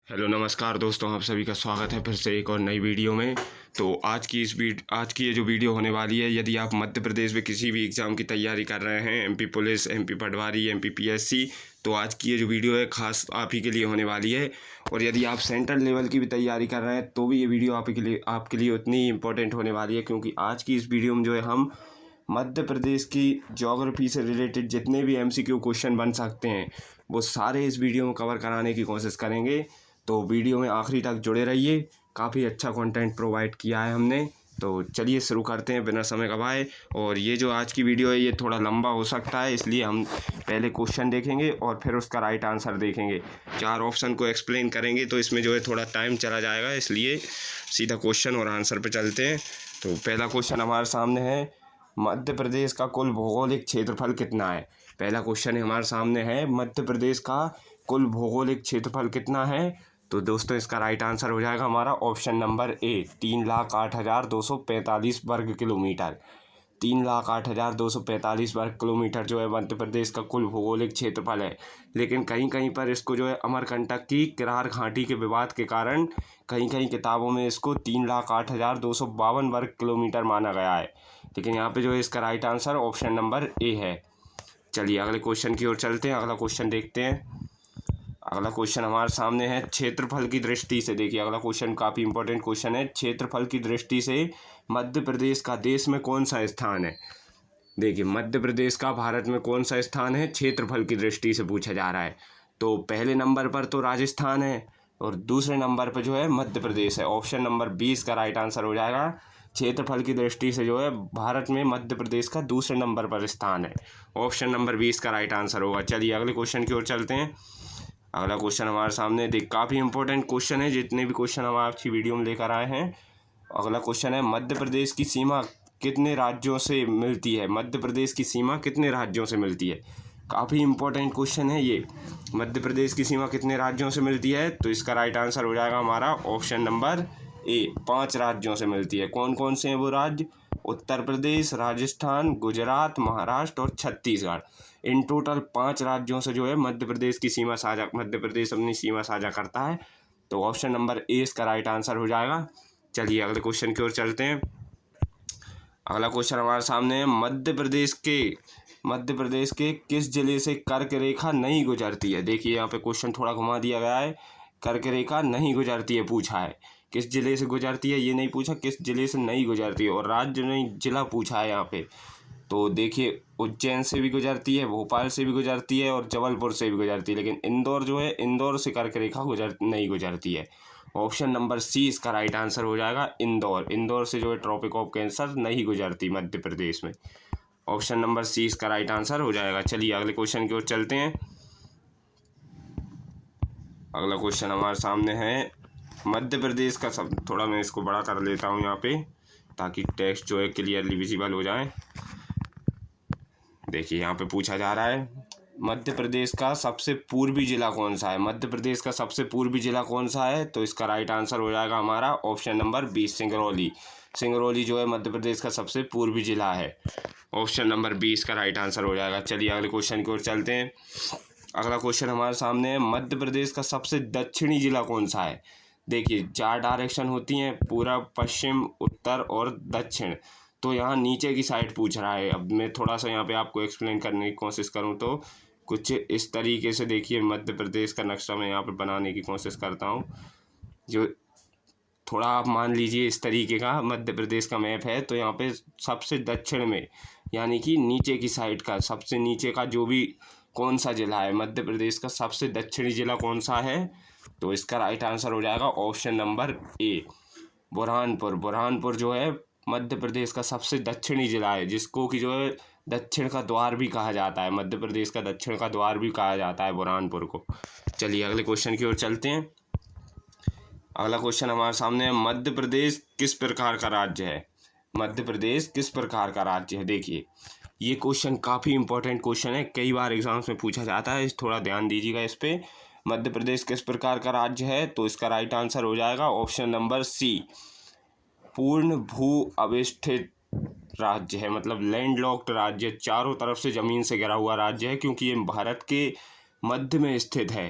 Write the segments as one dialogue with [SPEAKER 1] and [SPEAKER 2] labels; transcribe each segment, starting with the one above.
[SPEAKER 1] Hello नमस्कार दोस्तों, आप सभी का स्वागत है फिर से एक और नई वीडियो में। तो आज की ये जो वीडियो होने वाली है, यदि आप मध्य प्रदेश में किसी भी एग्ज़ाम की तैयारी कर रहे हैं, एमपी पुलिस, एमपी पटवारी, एमपी पीएससी, तो आज की ये जो वीडियो है खास आप ही के लिए होने वाली है। और यदि आप सेंट्रल लेवल की भी तैयारी कर रहे हैं तो भी ये वीडियो आपके लिए उतनी ही इम्पोर्टेंट होने वाली है, क्योंकि आज की इस वीडियो में जो है हम मध्य प्रदेश की ज्योग्राफी से रिलेटेड जितने भी एमसीक्यू क्वेश्चन बन सकते हैं वो सारे इस वीडियो में कवर कराने की कोशिश करेंगे। तो वीडियो में आखिरी तक जुड़े रहिए, काफ़ी अच्छा कंटेंट प्रोवाइड किया है हमने। तो चलिए शुरू करते हैं बिना समय गवाए। और ये जो आज की वीडियो है ये थोड़ा लंबा हो सकता है, इसलिए हम पहले क्वेश्चन देखेंगे और फिर उसका राइट आंसर देखेंगे। 4 ऑप्शन को एक्सप्लेन करेंगे तो इसमें जो है थोड़ा टाइम चला जाएगा, इसलिए सीधा क्वेश्चन और आंसर पे चलते हैं। तो पहला क्वेश्चन हमारे सामने है, मध्य प्रदेश का कुल भौगोलिक क्षेत्रफल कितना है। पहला क्वेश्चन हमारे सामने है, मध्य प्रदेश का कुल भौगोलिक क्षेत्रफल कितना है। तो दोस्तों इसका राइट आंसर हो जाएगा हमारा ऑप्शन नंबर ए, 3,08,245 वर्ग किलोमीटर। 3,08,245 वर्ग किलोमीटर जो है मध्य प्रदेश का कुल भौगोलिक क्षेत्रफल है। लेकिन कहीं कहीं पर इसको जो है अमरकंटक की किरार घाटी के विवाद के कारण कहीं कहीं किताबों में इसको 3,08,252 वर्ग किलोमीटर माना गया है। लेकिन यहाँ पे जो है इसका right answer option number A है। चलिए अगले क्वेश्चन की ओर चलते हैं, अगला क्वेश्चन देखते हैं। अगला क्वेश्चन हमारे सामने है, क्षेत्रफल की दृष्टि से। देखिए अगला क्वेश्चन काफ़ी इंपॉर्टेंट क्वेश्चन है, क्षेत्रफल की दृष्टि से मध्य प्रदेश का देश में कौन सा स्थान है। देखिए मध्य प्रदेश का भारत में कौन सा स्थान है, क्षेत्रफल की दृष्टि से पूछा जा रहा है। तो पहले नंबर पर तो राजस्थान है और दूसरे नंबर पर जो है मध्य प्रदेश है। ऑप्शन नंबर 20 का राइट आंसर हो जाएगा। क्षेत्रफल की दृष्टि से जो है भारत में मध्य प्रदेश का दूसरे नंबर पर स्थान है। ऑप्शन नंबर 20 का राइट आंसर होगा। चलिए अगले क्वेश्चन की ओर चलते हैं। अगला क्वेश्चन हमारे सामने देख काफ़ी इंपॉर्टेंट क्वेश्चन है, जितने भी क्वेश्चन हम आपकी वीडियो में लेकर आए हैं। अगला क्वेश्चन है, मध्य प्रदेश की सीमा कितने राज्यों से मिलती है। मध्य प्रदेश की सीमा कितने राज्यों से मिलती है। काफ़ी इंपॉर्टेंट क्वेश्चन है ये, मध्य प्रदेश की सीमा कितने राज्यों से मिलती है। तो इसका राइट आंसर हो जाएगा हमारा ऑप्शन नंबर ए, 5 राज्यों से मिलती है। कौन कौन से हैं वो राज्य, उत्तर प्रदेश, राजस्थान, गुजरात, महाराष्ट्र और छत्तीसगढ़। इन टोटल 5 राज्यों से जो है मध्य प्रदेश अपनी सीमा साझा करता है। तो ऑप्शन नंबर ए इसका राइट आंसर हो जाएगा। चलिए अगले क्वेश्चन की ओर चलते हैं। अगला क्वेश्चन हमारे सामने है, मध्य प्रदेश के किस जिले से कर्क रेखा नहीं गुजरती है। देखिए यहाँ पे क्वेश्चन थोड़ा घुमा दिया गया है, कर्क रेखा नहीं गुजरती है पूछा है, किस जिले से गुजरती है ये नहीं पूछा, किस जिले से नहीं गुजरती है। और राज्य नहीं जिला पूछा है यहाँ पे। तो देखिए उज्जैन से भी गुजरती है, भोपाल से भी गुजरती है और जबलपुर से भी गुजरती है। लेकिन इंदौर जो है, इंदौर से कर्क रेखा नहीं गुजरती है। ऑप्शन नंबर सी इसका राइट आंसर हो जाएगा, इंदौर। इंदौर से जो है ट्रॉपिक ऑफ कैंसर नहीं गुजरती मध्य प्रदेश में। ऑप्शन नंबर सी इसका राइट आंसर हो जाएगा। चलिए अगले क्वेश्चन की ओर चलते हैं। अगला क्वेश्चन हमारे सामने है, मध्य प्रदेश का सब, थोड़ा मैं इसको बड़ा कर लेता हूँ यहाँ पे ताकि टेक्स्ट जो है क्लियरली विजिबल हो जाए। देखिए यहाँ पे पूछा जा रहा है, मध्य प्रदेश का सबसे पूर्वी जिला कौन सा है। मध्य प्रदेश का सबसे पूर्वी जिला कौन सा है। तो इसका राइट आंसर हो जाएगा हमारा ऑप्शन नंबर 20, सिंगरौली। सिंगरौली जो है मध्य प्रदेश का सबसे पूर्वी जिला है। ऑप्शन नंबर 20 का राइट आंसर हो जाएगा। चलिए अगले क्वेश्चन की ओर चलते हैं। अगला क्वेश्चन हमारे सामने है, मध्य प्रदेश का सबसे दक्षिणी जिला कौन सा है। देखिए 4 डायरेक्शन होती हैं, पूरब, पश्चिम, उत्तर और दक्षिण। तो यहाँ नीचे की साइड पूछ रहा है। अब मैं थोड़ा सा यहाँ पे आपको एक्सप्लेन करने की कोशिश करूँ तो कुछ इस तरीके से देखिए मध्य प्रदेश का नक्शा मैं यहाँ पे बनाने की कोशिश करता हूँ। जो थोड़ा आप मान लीजिए इस तरीके का मध्य प्रदेश का मैप है। तो यहाँ पे सबसे दक्षिण में यानी कि नीचे की साइड का सबसे नीचे का जो भी कौन सा जिला है, मध्य प्रदेश का सबसे दक्षिणी जिला कौन सा है। तो इसका राइट आंसर हो जाएगा option number A, Burhanpur. Burhanpur जो है मध्य प्रदेश का सबसे दक्षिणी जिला है, जिसको कि जो है दक्षिण का द्वार भी कहा जाता है, मध्य प्रदेश का दक्षिण का द्वार भी कहा जाता है बुरहानपुर को। चलिए अगले क्वेश्चन की ओर चलते हैं। अगला क्वेश्चन हमारे सामने है, मध्य प्रदेश किस प्रकार का राज्य है। मध्य प्रदेश किस प्रकार का राज्य है। देखिए ये क्वेश्चन काफ़ी इंपॉर्टेंट क्वेश्चन है, कई बार एग्जाम्स में पूछा जाता है, थोड़ा ध्यान दीजिएगा इस पर। मध्य प्रदेश किस प्रकार का राज्य है। तो इसका राइट आंसर हो जाएगा ऑप्शन नंबर सी, पूर्ण भू अवस्थित राज्य है। मतलब लैंडलॉक्ड राज्य, चारों तरफ से ज़मीन से घिरा हुआ राज्य है, क्योंकि ये भारत के मध्य में स्थित है।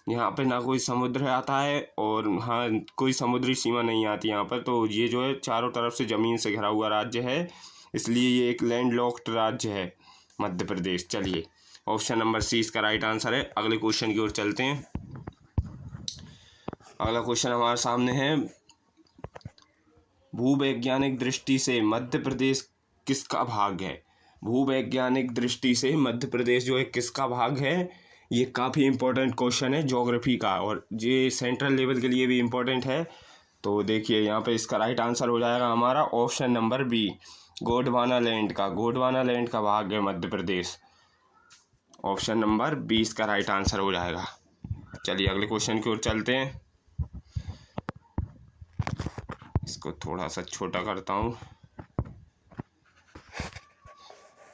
[SPEAKER 1] यहाँ पे ना कोई समुद्र आता है और हाँ कोई समुद्री सीमा नहीं आती यहाँ पर। तो ये जो है चारों तरफ से ज़मीन से घिरा हुआ राज्य है, इसलिए ये एक लैंडलॉक्ड राज्य है मध्य प्रदेश। चलिए ऑप्शन नंबर सी इसका राइट आंसर है। अगले क्वेश्चन की ओर चलते हैं। अगला क्वेश्चन हमारे सामने है, भूवैज्ञानिक दृष्टि से मध्य प्रदेश किसका भाग है? भूवैज्ञानिक दृष्टि से मध्य प्रदेश जो है किसका भाग है? ये काफ़ी इंपॉर्टेंट क्वेश्चन है ज्योग्राफी का, और ये सेंट्रल लेवल के लिए भी इम्पोर्टेंट है। तो देखिए यहाँ पे इसका राइट आंसर हो जाएगा हमारा option number B, Gondwana land का। गोंडवाना लैंड का भाग है Madhya Pradesh. Option number B इसका राइट आंसर हो जाएगा। चलिए अगले क्वेश्चन की ओर चलते हैं। इसको थोड़ा सा छोटा करता हूँ।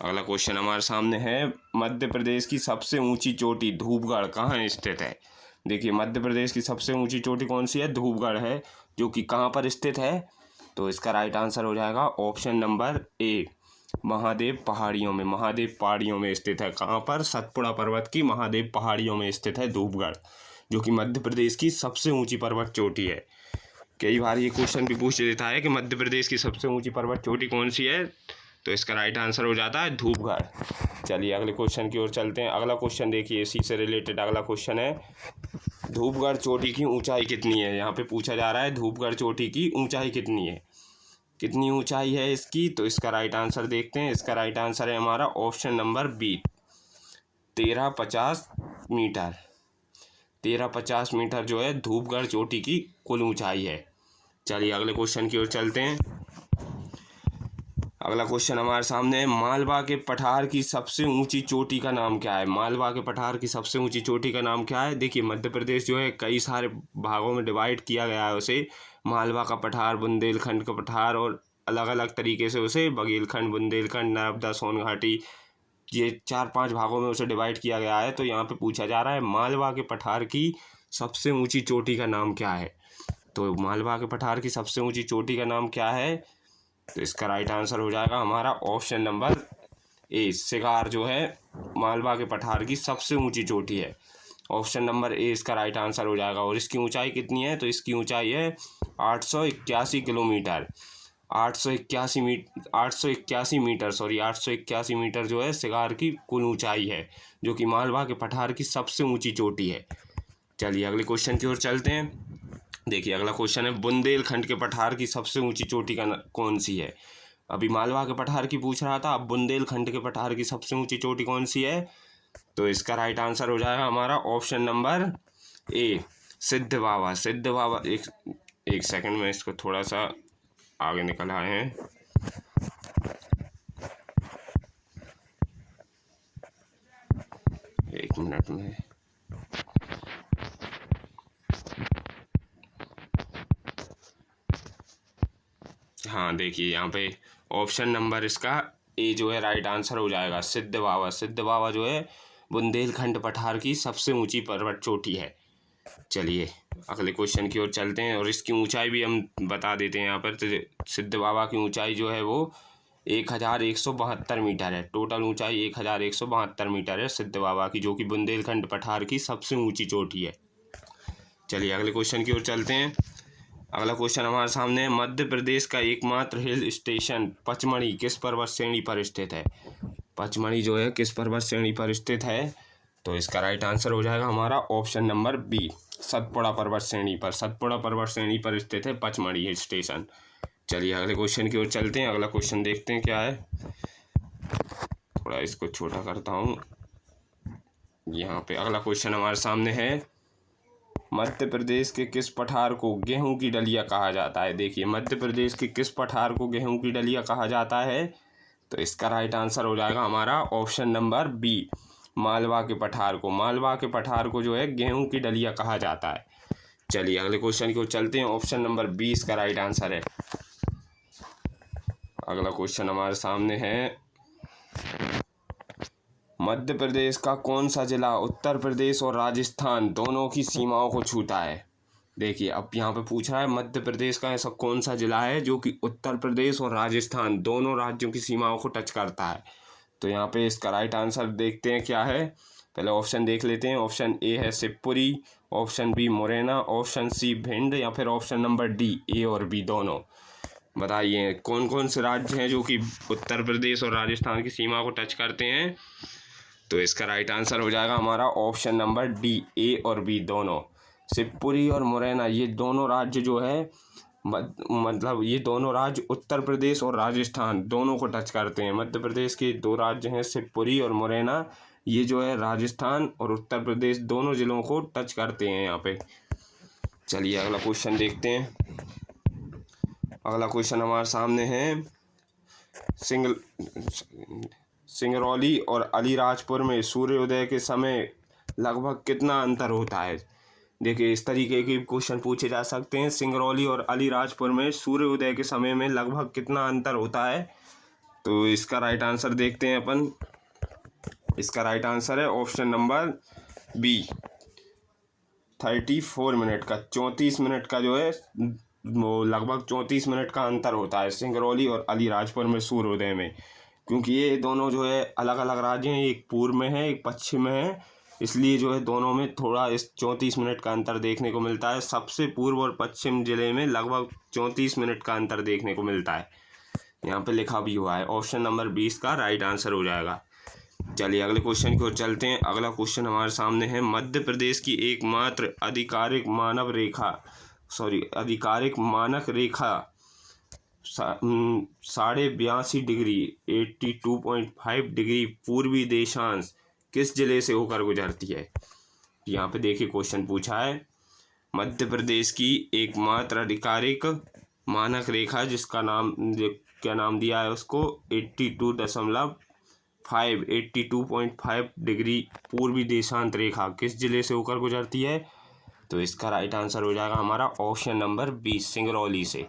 [SPEAKER 1] अगला क्वेश्चन हमारे सामने है, मध्य प्रदेश की सबसे ऊंची चोटी धूपगढ़ कहाँ स्थित है? देखिए मध्य प्रदेश की सबसे ऊंची चोटी कौन सी है? धूपगढ़ है, जो कि कहाँ पर स्थित है? तो इसका राइट आंसर हो जाएगा ऑप्शन नंबर ए, महादेव पहाड़ियों में। महादेव पहाड़ियों में स्थित है। कहाँ पर? सतपुड़ा पर्वत की महादेव पहाड़ियों में स्थित है धूपगढ़, जो कि मध्य प्रदेश की सबसे ऊंची पर्वत चोटी है। कई बार ये क्वेश्चन भी पूछ देता है कि मध्य प्रदेश की सबसे ऊंची पर्वत चोटी कौन सी है, तो इसका राइट आंसर हो जाता है धूपगढ़। चलिए अगले क्वेश्चन की ओर चलते हैं। अगला क्वेश्चन देखिए, इसी से रिलेटेड अगला क्वेश्चन है, धूपगढ़ चोटी की ऊंचाई कितनी है? यहाँ पे पूछा जा रहा है धूपगढ़ चोटी की ऊंचाई कितनी है, कितनी ऊंचाई है इसकी। तो इसका राइट आंसर देखते हैं। इसका राइट आंसर है हमारा option number B, 1350 metre. 1350 metre जो है धूपगढ़ चोटी की कुल ऊंचाई है। चलिए अगले क्वेश्चन की ओर चलते हैं। अगला क्वेश्चन हमारे सामने है, मालवा के पठार की सबसे ऊंची चोटी का नाम क्या है? मालवा के पठार की सबसे ऊंची चोटी का नाम क्या है? देखिए मध्य प्रदेश जो है कई सारे भागों में डिवाइड किया गया है उसे, मालवा का पठार, बुंदेलखंड का पठार, और अलग अलग तरीके से उसे बघेलखंड, बुंदेलखंड, नर्मदा, सोनघाटी, ये 4-5 भागों में उसे डिवाइड किया गया है। तो यहाँ पे पूछा जा रहा है मालवा के पठार की सबसे ऊंची चोटी का नाम क्या है? तो मालवा के पठार की सबसे ऊंची चोटी का नाम क्या है? तो इसका राइट आंसर हो जाएगा हमारा ऑप्शन नंबर ए, सिगार जो है मालवा के पठार की सबसे ऊंची चोटी है। ऑप्शन नंबर ए इसका राइट आंसर हो जाएगा। और इसकी ऊंचाई कितनी है? तो इसकी ऊंचाई है 881 किलोमीटर। 881 मीटर जो है सिगार की कुल ऊंचाई है, जो कि मालवा के पठार की सबसे ऊंची चोटी है। चलिए अगले क्वेश्चन की ओर चलते हैं। देखिए अगला क्वेश्चन है, बुंदेलखंड के पठार की सबसे ऊंची चोटी कौन सी है? अभी मालवा के पठार की पूछ रहा था, अब बुंदेलखंड के पठार की सबसे ऊंची चोटी कौन सी है? तो इसका राइट आंसर हो जाएगा हमारा ऑप्शन नंबर ए, सिद्ध बाबा। सिद्ध बाबा, एक सेकंड में इसको थोड़ा सा आगे निकल आए हैं। एक मिनट में। हाँ देखिए यहाँ पे ऑप्शन नंबर इसका ए जो है राइट आंसर हो जाएगा, सिद्ध बाबा। सिद्ध बाबा जो है बुंदेलखंड पठार की सबसे ऊंची पर्वत चोटी है। चलिए अगले क्वेश्चन की ओर चलते हैं, और इसकी ऊंचाई भी हम बता देते हैं यहाँ पर। तो सिद्ध बाबा की ऊंचाई जो है वो 1172 मीटर है। टोटल ऊंचाई 1172 मीटर है सिद्ध बाबा की, जो कि बुंदेलखंड पठार की सबसे ऊंची चोटी है। चलिए अगले क्वेश्चन की ओर चलते हैं। अगला क्वेश्चन हमारे सामने है, मध्य प्रदेश का एकमात्र हिल स्टेशन पचमढ़ी किस पर्वत श्रेणी पर स्थित है? पचमढ़ी जो है किस पर्वत श्रेणी पर स्थित है? तो इसका राइट आंसर हो जाएगा हमारा ऑप्शन नंबर बी, सतपुड़ा पर्वत श्रेणी पर। सतपुड़ा पर्वत श्रेणी पर स्थित है पचमढ़ी हिल स्टेशन। चलिए अगले क्वेश्चन की ओर चलते हैं। अगला क्वेश्चन देखते हैं क्या है। थोड़ा इसको छोटा करता हूँ। यहाँ पे अगला क्वेश्चन हमारे सामने है, मध्य प्रदेश के किस पठार को गेहूं की डलिया कहा जाता है? देखिए मध्य प्रदेश के किस पठार को गेहूं की डलिया कहा जाता है? तो इसका राइट आंसर हो जाएगा हमारा ऑप्शन नंबर बी, मालवा के पठार को। मालवा के पठार को जो है गेहूं की डलिया कहा जाता है। चलिए अगले क्वेश्चन की ओर चलते हैं। ऑप्शन नंबर बी इसका राइट आंसर है। अगला क्वेश्चन हमारे सामने है, मध्य प्रदेश का कौन सा जिला उत्तर प्रदेश और राजस्थान दोनों की सीमाओं को छूता है? देखिए अब यहाँ पे पूछ रहा है मध्य प्रदेश का ऐसा कौन सा जिला है जो कि उत्तर प्रदेश और राजस्थान दोनों राज्यों की सीमाओं को टच करता है। तो यहाँ पे इसका राइट आंसर देखते हैं क्या है। पहले ऑप्शन देख लेते हैं। ऑप्शन ए है Shivpuri, option B Morena, option C Bhind या फिर ऑप्शन नंबर डी ए और बी दोनों। बताइए कौन कौन से राज्य हैं जो कि उत्तर प्रदेश और राजस्थान की सीमा को टच करते हैं। तो इसका राइट आंसर हो जाएगा हमारा ऑप्शन नंबर डी ए और बी दोनों। शिवपुरी और मुरैना ये दोनों राज्य जो है मतलब ये दोनों राज्य उत्तर प्रदेश और राजस्थान दोनों को टच करते हैं। मध्य प्रदेश के दो राज्य हैं शिवपुरी और मुरैना, ये जो है राजस्थान और उत्तर प्रदेश दोनों ज़िलों को टच करते हैं यहाँ पे। चलिए अगला क्वेश्चन देखते हैं। अगला क्वेश्चन हमारे सामने है सिंगरौली और अलीराजपुर में सूर्योदय के समय लगभग कितना अंतर होता है। देखिए इस तरीके के क्वेश्चन पूछे जा सकते हैं। सिंगरौली और अलीराजपुर में सूर्योदय के समय में लगभग कितना अंतर होता है। तो इसका राइट आंसर देखते हैं अपन। इसका राइट आंसर है ऑप्शन नंबर बी 34 मिनट का, 34 मिनट का जो है वो लगभग 34 मिनट का अंतर होता है सिंगरौली और अलीराजपुर में सूर्योदय में। क्योंकि ये दोनों जो है अलग अलग राज्य हैं, एक पूर्व में है एक पश्चिम में है, इसलिए जो है दोनों में थोड़ा इस 34 मिनट का अंतर देखने को मिलता है। सबसे पूर्व और पश्चिम जिले में लगभग 34 मिनट का अंतर देखने को मिलता है, यहाँ पे लिखा भी हुआ है। ऑप्शन नंबर 20 का राइट आंसर हो जाएगा। चलिए अगले क्वेश्चन की ओर चलते हैं। अगला क्वेश्चन हमारे सामने है मध्य प्रदेश की एकमात्र आधिकारिक मानक रेखा 82.5 डिग्री 82.5 डिग्री पूर्वी देशांश किस जिले से होकर गुजरती है। यहाँ पे देखिए क्वेश्चन पूछा है मध्य प्रदेश की एकमात्र आधिकारिक मानक रेखा जिसका नाम क्या नाम दिया है उसको 82.5 डिग्री पूर्वी देशांत रेखा किस जिले से होकर गुजरती है। तो इसका राइट आंसर हो जाएगा हमारा ऑप्शन नंबर 20 सिंगरौली से।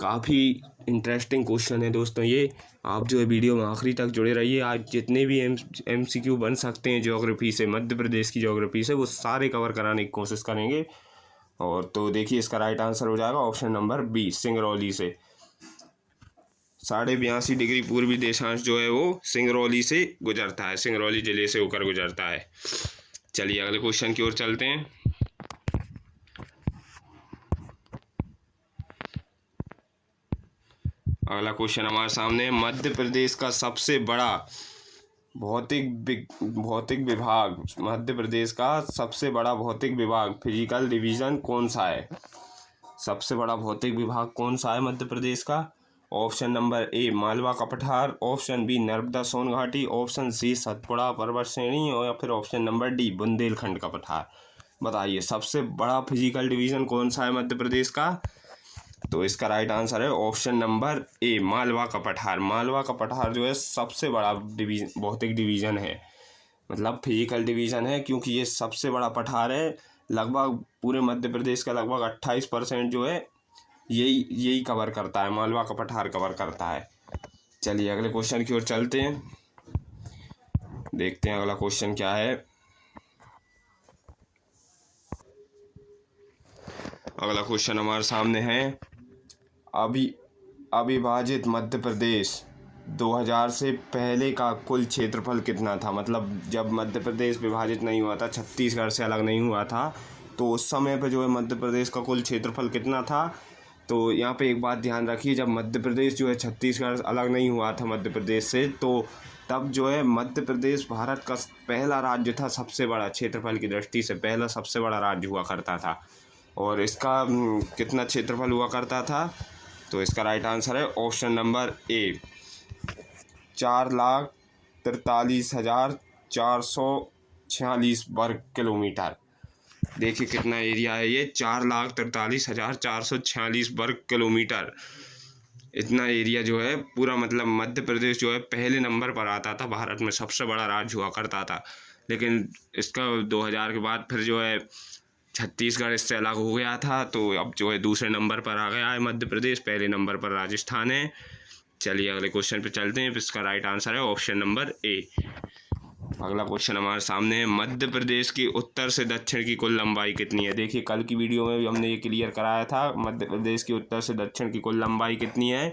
[SPEAKER 1] काफ़ी इंटरेस्टिंग क्वेश्चन है दोस्तों ये। आप जो है वीडियो में आखिरी तक जुड़े रहिए। आज जितने भी MCQ बन सकते हैं ज्योग्राफी से, मध्य प्रदेश की ज्योग्राफी से, वो सारे कवर कराने की कोशिश करेंगे। और तो देखिए इसका राइट आंसर हो जाएगा ऑप्शन नंबर 20 सिंगरौली से। 82.5 डिग्री पूर्वी देशांश जो है वो सिंगरौली से गुजरता है, सिंगरौली जिले से होकर गुजरता है। चलिए अगले क्वेश्चन की ओर चलते हैं। अगला क्वेश्चन हमारे सामने मध्य प्रदेश का सबसे बड़ा भौतिक विभाग, मध्य प्रदेश का सबसे बड़ा भौतिक विभाग फिजिकल डिवीज़न कौन सा है। सबसे बड़ा भौतिक विभाग कौन सा है मध्य प्रदेश का। ऑप्शन नंबर ए मालवा का पठार, ऑप्शन बी नर्मदा सोन घाटी, ऑप्शन सी सतपुड़ा पर्वत श्रेणी और या फिर ऑप्शन नंबर डी बुंदेलखंड का पठार। बताइए सबसे बड़ा फिजिकल डिवीज़न कौन सा है मध्य प्रदेश का। तो इसका राइट आंसर है ऑप्शन नंबर ए मालवा का पठार। मालवा का पठार जो है सबसे बड़ा भौतिक डिवीज़न है, मतलब फिजिकल डिवीज़न है, क्योंकि ये सबसे बड़ा पठार है। लगभग पूरे मध्य प्रदेश का लगभग 28% जो है यही कवर करता है, मालवा का पठार कवर करता है। चलिए अगले क्वेश्चन की ओर चलते हैं, देखते हैं अगला क्वेश्चन क्या है। अगला क्वेश्चन हमारे सामने है अविभाजित मध्य प्रदेश 2000 से पहले का कुल क्षेत्रफल कितना था। मतलब जब मध्य प्रदेश विभाजित नहीं हुआ था, छत्तीसगढ़ से अलग नहीं हुआ था, तो उस समय पे जो है मध्य प्रदेश का कुल क्षेत्रफल कितना था। तो यहाँ पे एक बात ध्यान रखिए, जब मध्य प्रदेश जो है छत्तीसगढ़ अलग नहीं हुआ था मध्य प्रदेश से, तो तब जो है मध्य प्रदेश भारत का पहला राज्य था, सबसे बड़ा क्षेत्रफल की दृष्टि से पहला सबसे बड़ा राज्य हुआ करता था। और इसका कितना क्षेत्रफल हुआ करता था। तो इसका राइट आंसर है ऑप्शन नंबर ए 4,43,446 वर्ग किलोमीटर। देखिए कितना एरिया है ये, 4,43,446 वर्ग किलोमीटर। इतना एरिया जो है पूरा, मतलब मध्य प्रदेश जो है पहले नंबर पर आता था, भारत में सबसे बड़ा राज्य हुआ करता था। लेकिन इसका 2000 के बाद फिर जो है छत्तीसगढ़ इससे अलग हो गया था, तो अब जो है दूसरे नंबर पर आ गया है मध्य प्रदेश, पहले नंबर पर राजस्थान है। चलिए अगले क्वेश्चन पे चलते हैं। इसका राइट आंसर है ऑप्शन नंबर ए। अगला क्वेश्चन हमारे सामने है मध्य प्रदेश की उत्तर से दक्षिण की कुल लंबाई कितनी है। देखिए कल की वीडियो में भी हमने ये क्लियर कराया था, मध्य प्रदेश की उत्तर से दक्षिण की कुल लंबाई कितनी है।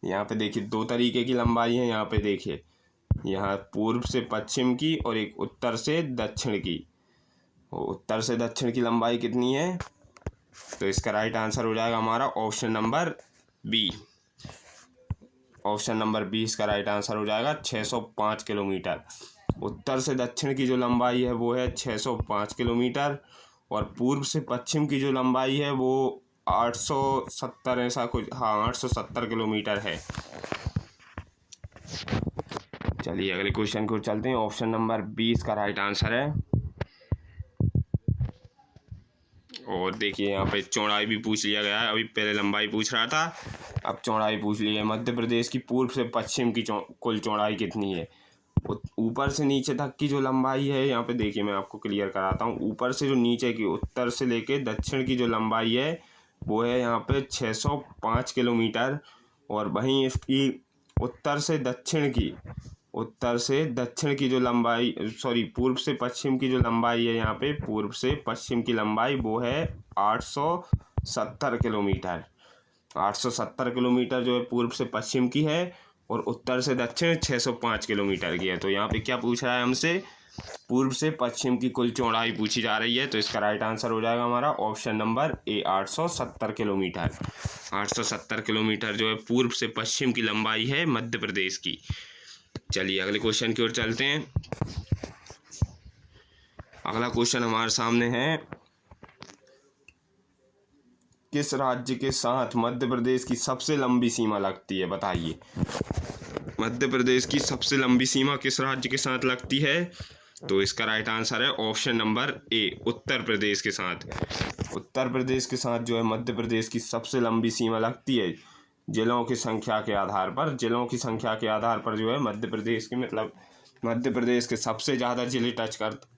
[SPEAKER 1] यहाँ पे देखिए दो तरीके की लंबाई है। यहाँ पे देखिए यहाँ पूर्व से पश्चिम की और एक उत्तर से दक्षिण की। उत्तर से दक्षिण की लंबाई कितनी है? तो इसका राइट आंसर हो जाएगा हमारा option number B. Option number 20 का राइट आंसर हो जाएगा 605 किलोमीटर। उत्तर से दक्षिण की जो लंबाई है वो है 605 किलोमीटर और पूर्व से पश्चिम की जो लंबाई है वो 870 ऐसा कुछ, हाँ 870 किलोमीटर है। चलिए अगले क्वेश्चन को चलते हैं। ऑप्शन नंबर 20 का राइट आंसर है। और देखिए यहाँ पे चौड़ाई भी पूछ लिया गया है। अभी पहले लंबाई पूछ रहा था, अब चौड़ाई पूछ ली है। मध्य प्रदेश की पूर्व से पश्चिम की कुल चौड़ाई कितनी है? ऊपर से नीचे तक की जो लंबाई है, यहाँ पे देखिए मैं आपको क्लियर कराता हूँ। ऊपर से जो नीचे की, उत्तर से लेके दक्षिण की जो लंबाई है वो है यहाँ पे 605 किलोमीटर। और वहीं इसकी उत्तर से दक्षिण की जो लंबाई, सॉरी पूर्व से पश्चिम की जो लंबाई है, यहाँ पे पूर्व से पश्चिम की लंबाई वो है 870 किलोमीटर। 870 किलोमीटर जो है पूर्व से पश्चिम की है और उत्तर से दक्षिण 605 किलोमीटर की है। तो यहाँ पे क्या पूछ रहा है हमसे? पूर्व से पश्चिम की कुल चौड़ाई पूछी जा रही है। तो इसका राइट आंसर हो जाएगा हमारा option number A, 870 kilometre. 870 kilometre जो है पूर्व से पश्चिम की लंबाई है मध्य प्रदेश की। चलिए अगले क्वेश्चन की ओर चलते हैं। अगला क्वेश्चन हमारे सामने है, किस राज्य के साथ मध्य प्रदेश की सबसे लंबी सीमा लगती है? बताइए, मध्य प्रदेश की सबसे लंबी सीमा किस राज्य के साथ लगती है? तो इसका राइट आंसर है option number A, Uttar Pradesh के साथ। उत्तर प्रदेश के साथ जो है मध्य प्रदेश की सबसे लंबी सीमा लगती है। जिलों की संख्या के आधार पर जो है मध्य प्रदेश के, मतलब मध्य प्रदेश के सबसे ज़्यादा जिले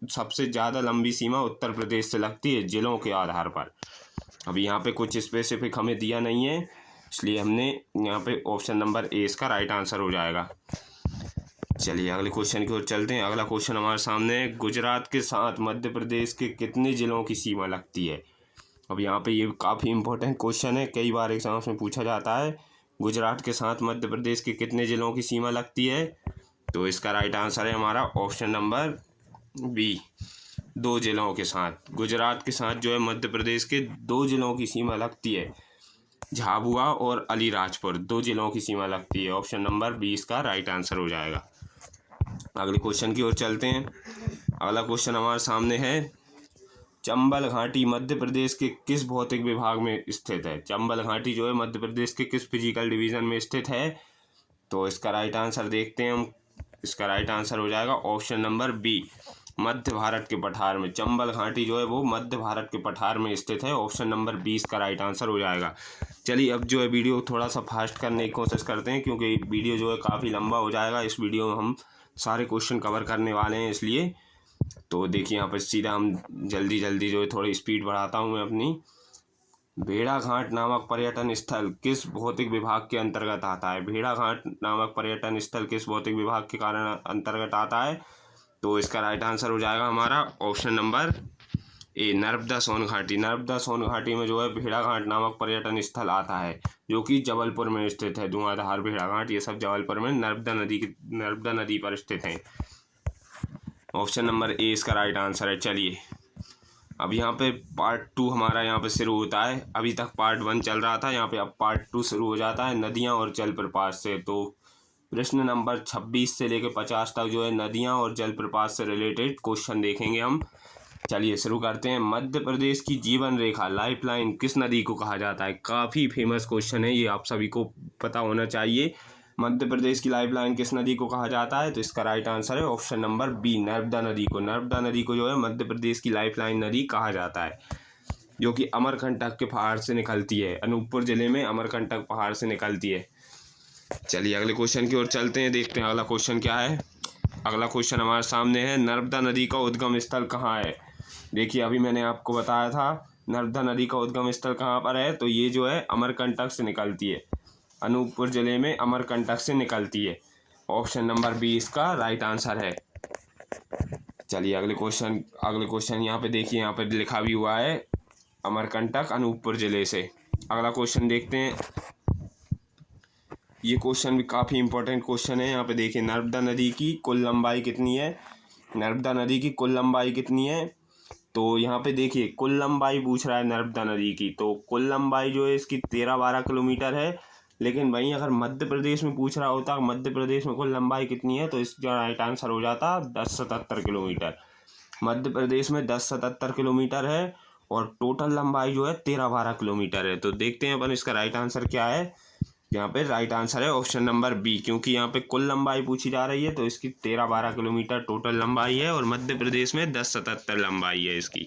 [SPEAKER 1] सबसे ज़्यादा लंबी सीमा उत्तर प्रदेश से लगती है जिलों के आधार पर। अभी यहाँ पे कुछ स्पेसिफिक हमें दिया नहीं है, इसलिए हमने यहाँ पे ऑप्शन नंबर ए इसका राइट आंसर हो जाएगा। चलिए अगले क्वेश्चन की ओर चलते हैं। अगला क्वेश्चन हमारे सामने है, गुजरात के साथ मध्य प्रदेश के कितने जिलों की सीमा लगती है? अब यहाँ पे ये काफ़ी इंपॉर्टेंट क्वेश्चन है, कई बार एग्जाम्स में पूछा जाता है। गुजरात के साथ मध्य प्रदेश के कितने जिलों की सीमा लगती है? तो इसका राइट आंसर है हमारा ऑप्शन नंबर बी, 2 जिलों के साथ। गुजरात के साथ जो है मध्य प्रदेश के 2 जिलों की सीमा लगती है, झाबुआ और अलीराजपुर, 2 जिलों की सीमा लगती है। ऑप्शन नंबर 20 का राइट आंसर हो जाएगा। अगले क्वेश्चन की ओर चलते हैं। अगला क्वेश्चन हमारे सामने है, चंबल घाटी मध्य प्रदेश के किस भौतिक विभाग में स्थित है? चंबल घाटी जो है मध्य प्रदेश के किस फिजिकल डिवीजन में स्थित है? तो इसका राइट आंसर देखते हैं हम। इसका राइट आंसर हो जाएगा ऑप्शन नंबर बी, मध्य भारत के पठार में। चंबल घाटी जो है वो मध्य भारत के पठार में स्थित है। ऑप्शन नंबर 20 का राइट आंसर हो जाएगा। चलिए अब जो है वीडियो थोड़ा सा फास्ट करने की कोशिश करते हैं, क्योंकि वीडियो जो है काफ़ी लंबा हो जाएगा। इस वीडियो में हम सारे क्वेश्चन कवर करने वाले हैं, इसलिए तो देखिए यहाँ पर सीधा हम जल्दी जो है थोड़ी स्पीड बढ़ाता हूँ मैं अपनी। भेड़ाघाट नामक पर्यटन स्थल किस भौतिक विभाग के अंतर्गत आता है? भेड़ाघाट नामक पर्यटन स्थल किस भौतिक विभाग के कारण अंतर्गत आता है? तो इसका राइट आंसर हो जाएगा हमारा option number A, Narmada Son घाटी। नर्मदा सोन घाटी में जो है भेड़ाघाट नामक पर्यटन स्थल आता है, जो कि जबलपुर में स्थित है। धुआंधार, भेड़ाघाट, ये सब जबलपुर में नर्मदा नदी पर स्थित हैं। ऑप्शन नंबर ए इसका राइट आंसर है। चलिए अब यहाँ पे पार्ट 2 हमारा यहाँ पे शुरू होता है। अभी तक पार्ट 1 चल रहा था, यहाँ पे अब पार्ट 2 शुरू हो जाता है, नदियाँ और जलप्रपात से। तो प्रश्न नंबर 26 से लेकर 50 तक जो है नदियाँ और जलप्रपात से रिलेटेड क्वेश्चन देखेंगे हम। चलिए शुरू करते हैं। मध्य प्रदेश की जीवन रेखा, लाइफलाइन, किस नदी को कहा जाता है? काफ़ी फेमस क्वेश्चन है ये, आप सभी को पता होना चाहिए। मध्य प्रदेश की लाइफलाइन किस नदी को कहा जाता है? तो इसका राइट आंसर है ऑप्शन नंबर बी, नर्मदा नदी को। नर्मदा नदी को जो है मध्य प्रदेश की लाइफलाइन नदी कहा जाता है, जो कि अमरकंटक के पहाड़ से निकलती है। अनूपपुर जिले में अमरकंटक पहाड़ से निकलती है। चलिए अगले क्वेश्चन की ओर चलते हैं, देखते हैं अगला क्वेश्चन क्या है। अगला क्वेश्चन हमारे सामने है, नर्मदा नदी का उद्गम स्थल कहाँ है? देखिए अभी मैंने आपको बताया था नर्मदा नदी का उद्गम स्थल कहाँ पर है, तो ये जो है अमरकंटक से निकलती है। अनूपपुर जिले में अमरकंटक से निकलती है। ऑप्शन नंबर बी इसका राइट आंसर है। चलिए अगले क्वेश्चन यहाँ पे देखिए, यहाँ पे लिखा भी हुआ है अमरकंटक अनूपपुर जिले से। अगला क्वेश्चन देखते हैं। ये क्वेश्चन भी काफ़ी इंपॉर्टेंट क्वेश्चन है। यहाँ पे देखिए नर्मदा नदी की कुल लंबाई कितनी है, नर्मदा नदी की कुल लंबाई कितनी है। तो यहाँ पे देखिए कुल लंबाई पूछ रहा है नर्मदा नदी की, तो कुल लंबाई जो है इसकी 13-12 किलोमीटर है। लेकिन वहीं अगर मध्य प्रदेश में पूछ रहा होता मध्य प्रदेश में कुल लंबाई कितनी है, तो इसका राइट आंसर हो जाता 1077 किलोमीटर। मध्य प्रदेश में 1077 किलोमीटर है और टोटल लंबाई जो है 13-12 किलोमीटर है। तो देखते हैं अपन इसका राइट आंसर क्या है। यहाँ पे राइट आंसर है ऑप्शन नंबर बी, क्योंकि यहाँ पे कुल लंबाई पूछी जा रही है तो इसकी 13-12 किलोमीटर टोटल लंबाई है और मध्य प्रदेश में 1077 लंबाई है इसकी।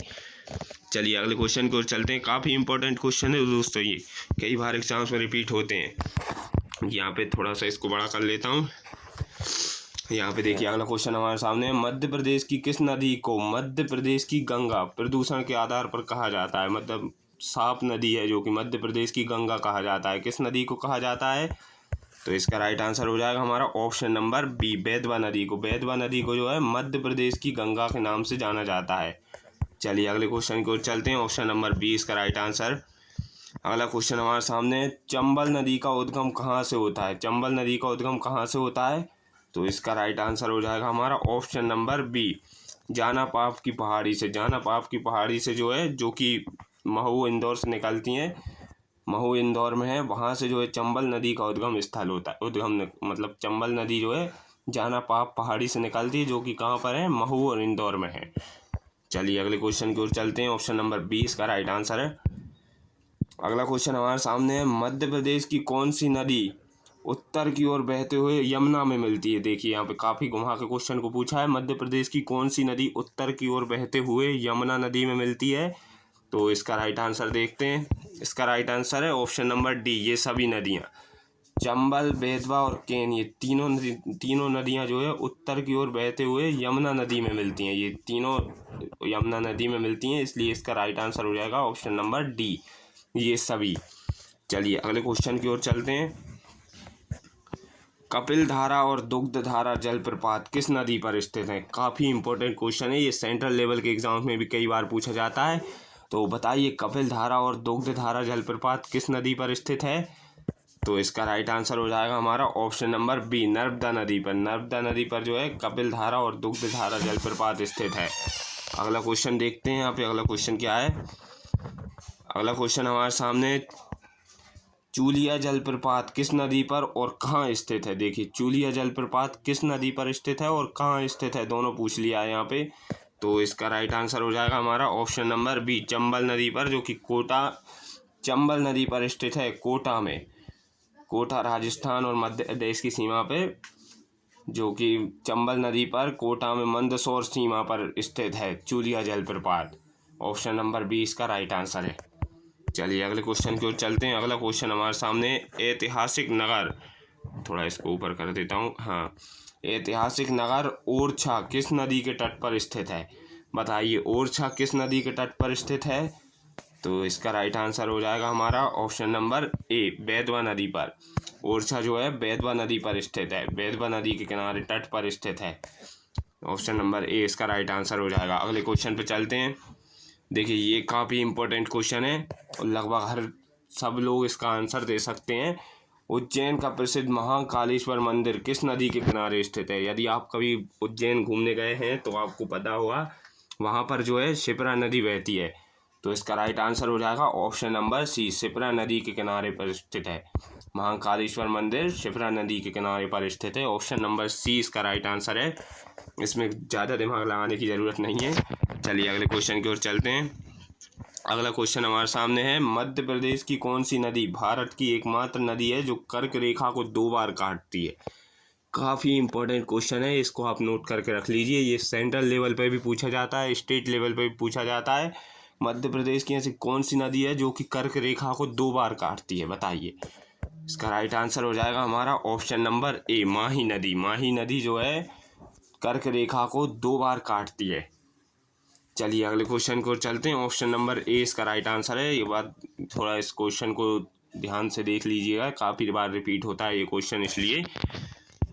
[SPEAKER 1] चलिए अगले क्वेश्चन की ओर चलते हैं। काफ़ी इंपॉर्टेंट क्वेश्चन है दोस्तों, ये कई बार एग्जाम्स में रिपीट होते हैं। यहाँ पे थोड़ा सा इसको बड़ा कर लेता हूँ। यहाँ पे देखिए अगला क्वेश्चन हमारे सामने है। मध्य प्रदेश की किस नदी को मध्य प्रदेश की गंगा प्रदूषण के आधार पर कहा जाता है। मतलब साफ नदी है जो कि मध्य प्रदेश की गंगा कहा जाता है, किस नदी को कहा जाता है। तो इसका राइट आंसर हो जाएगा हमारा ऑप्शन नंबर बी, बेतवा नदी को। बेतवा नदी को जो है मध्य प्रदेश की गंगा के नाम से जाना जाता है। चलिए अगले क्वेश्चन की ओर चलते हैं। ऑप्शन नंबर बी इसका राइट आंसर। अगला क्वेश्चन हमारे सामने, चंबल नदी का उद्गम कहाँ से होता है। चंबल नदी का उद्गम कहाँ से होता है, तो इसका राइट आंसर हो जाएगा हमारा ऑप्शन नंबर बी, जानापाप की पहाड़ी से। जानापाप की पहाड़ी से जो है, जो कि महू इंदौर से निकलती हैं, महू इंदौर में है, वहाँ से जो है चंबल नदी का उद्गम स्थल होता है। मतलब चंबल नदी जो है जानापाप पहाड़ी से निकलती है, जो कि कहाँ पर है, महू और इंदौर में है। चलिए अगले क्वेश्चन की ओर चलते हैं। ऑप्शन नंबर बी इसका राइट आंसर है। अगला क्वेश्चन हमारे सामने है। मध्य प्रदेश की कौन सी नदी उत्तर की ओर बहते हुए यमुना में मिलती है। देखिए यहाँ पे काफ़ी घुमा के क्वेश्चन को पूछा है। मध्य प्रदेश की कौन सी नदी उत्तर की ओर बहते हुए यमुना नदी में मिलती है, तो इसका राइट आंसर देखते हैं। इसका राइट आंसर है ऑप्शन नंबर डी, ये सभी नदियाँ, चंबल, बेतवा और केन, ये तीनों नदियाँ जो है उत्तर की ओर बहते हुए यमुना नदी में मिलती हैं। ये तीनों यमुना नदी में मिलती हैं, इसलिए इसका राइट आंसर हो जाएगा ऑप्शन नंबर डी, ये सभी। चलिए अगले क्वेश्चन की ओर चलते हैं। कपिल धारा और दुग्ध धारा जलप्रपात किस नदी पर स्थित है। काफ़ी इंपॉर्टेंट क्वेश्चन है, ये सेंट्रल लेवल के एग्जाम में भी कई बार पूछा जाता है। तो बताइए कपिल धारा और दुग्ध धारा जलप्रपात किस नदी पर स्थित है, तो इसका राइट आंसर हो जाएगा हमारा ऑप्शन नंबर बी, नर्मदा नदी पर। नर्मदा नदी पर जो है कपिल धारा और दुग्ध धारा जलप्रपात स्थित है। अगला क्वेश्चन देखते हैं यहाँ पे। अगला क्वेश्चन क्या है। अगला क्वेश्चन हमारे सामने, चूलिया जलप्रपात किस नदी पर और कहाँ स्थित है। देखिए चूलिया जलप्रपात किस नदी पर स्थित है और कहाँ स्थित है, दोनों पूछ लिया है यहाँ पे। तो इसका राइट आंसर हो जाएगा हमारा ऑप्शन नंबर बी, चंबल नदी पर, जो कि चंबल नदी पर स्थित है, कोटा में। कोटा राजस्थान और मध्य प्रदेश की सीमा पे, जो कि चंबल नदी पर कोटा में मंदसौर सीमा पर स्थित है चूलिया जलप्रपात। ऑप्शन नंबर बी इसका राइट आंसर है। चलिए अगले क्वेश्चन की ओर चलते हैं। अगला क्वेश्चन हमारे सामने, ऐतिहासिक नगर, थोड़ा इसको ऊपर कर देता हूँ, हाँ, ऐतिहासिक नगर ओरछा किस नदी के तट पर स्थित है। बताइए ओरछा किस नदी के तट पर स्थित है, तो इसका राइट आंसर हो जाएगा हमारा ऑप्शन नंबर ए, बेतवा नदी पर। ओरछा जो है बेतवा नदी पर स्थित है, बेतवा नदी के किनारे तट पर स्थित है। ऑप्शन नंबर ए इसका राइट आंसर हो जाएगा। अगले क्वेश्चन पे चलते हैं। देखिए ये काफ़ी इंपॉर्टेंट क्वेश्चन है और लगभग हर सब लोग इसका आंसर दे सकते हैं। उज्जैन का प्रसिद्ध महाकालेश्वर मंदिर किस नदी के किनारे स्थित है। यदि आप कभी उज्जैन घूमने गए हैं तो आपको पता होगा, वहाँ पर जो है शिप्रा नदी बहती है। तो इसका राइट आंसर हो जाएगा ऑप्शन नंबर सी, शिप्रा नदी के किनारे पर स्थित है। महाकालेश्वर मंदिर शिप्रा नदी के किनारे पर स्थित है। ऑप्शन नंबर सी इसका राइट आंसर है, इसमें ज़्यादा दिमाग लगाने की ज़रूरत नहीं है। चलिए अगले क्वेश्चन की ओर चलते हैं। अगला क्वेश्चन हमारे सामने है। मध्य प्रदेश की कौन सी नदी भारत की एकमात्र नदी है जो कर्क रेखा को 2 बार काटती है। काफ़ी इंपॉर्टेंट क्वेश्चन है, इसको आप नोट करके रख लीजिए। ये सेंट्रल लेवल पे भी पूछा जाता है, स्टेट लेवल पे भी पूछा जाता है। मध्य प्रदेश की ऐसी कौन सी नदी है जो कि कर्क रेखा को 2 बार काटती है, बताइए। इसका राइट आंसर हो जाएगा हमारा ऑप्शन नंबर ए, माही नदी। माही नदी जो है कर्क रेखा को 2 बार काटती है। चलिए अगले क्वेश्चन को चलते हैं। ऑप्शन नंबर ए इसका राइट आंसर है। ये बात थोड़ा इस क्वेश्चन को ध्यान से देख लीजिएगा, काफ़ी बार रिपीट होता है ये क्वेश्चन, इसलिए।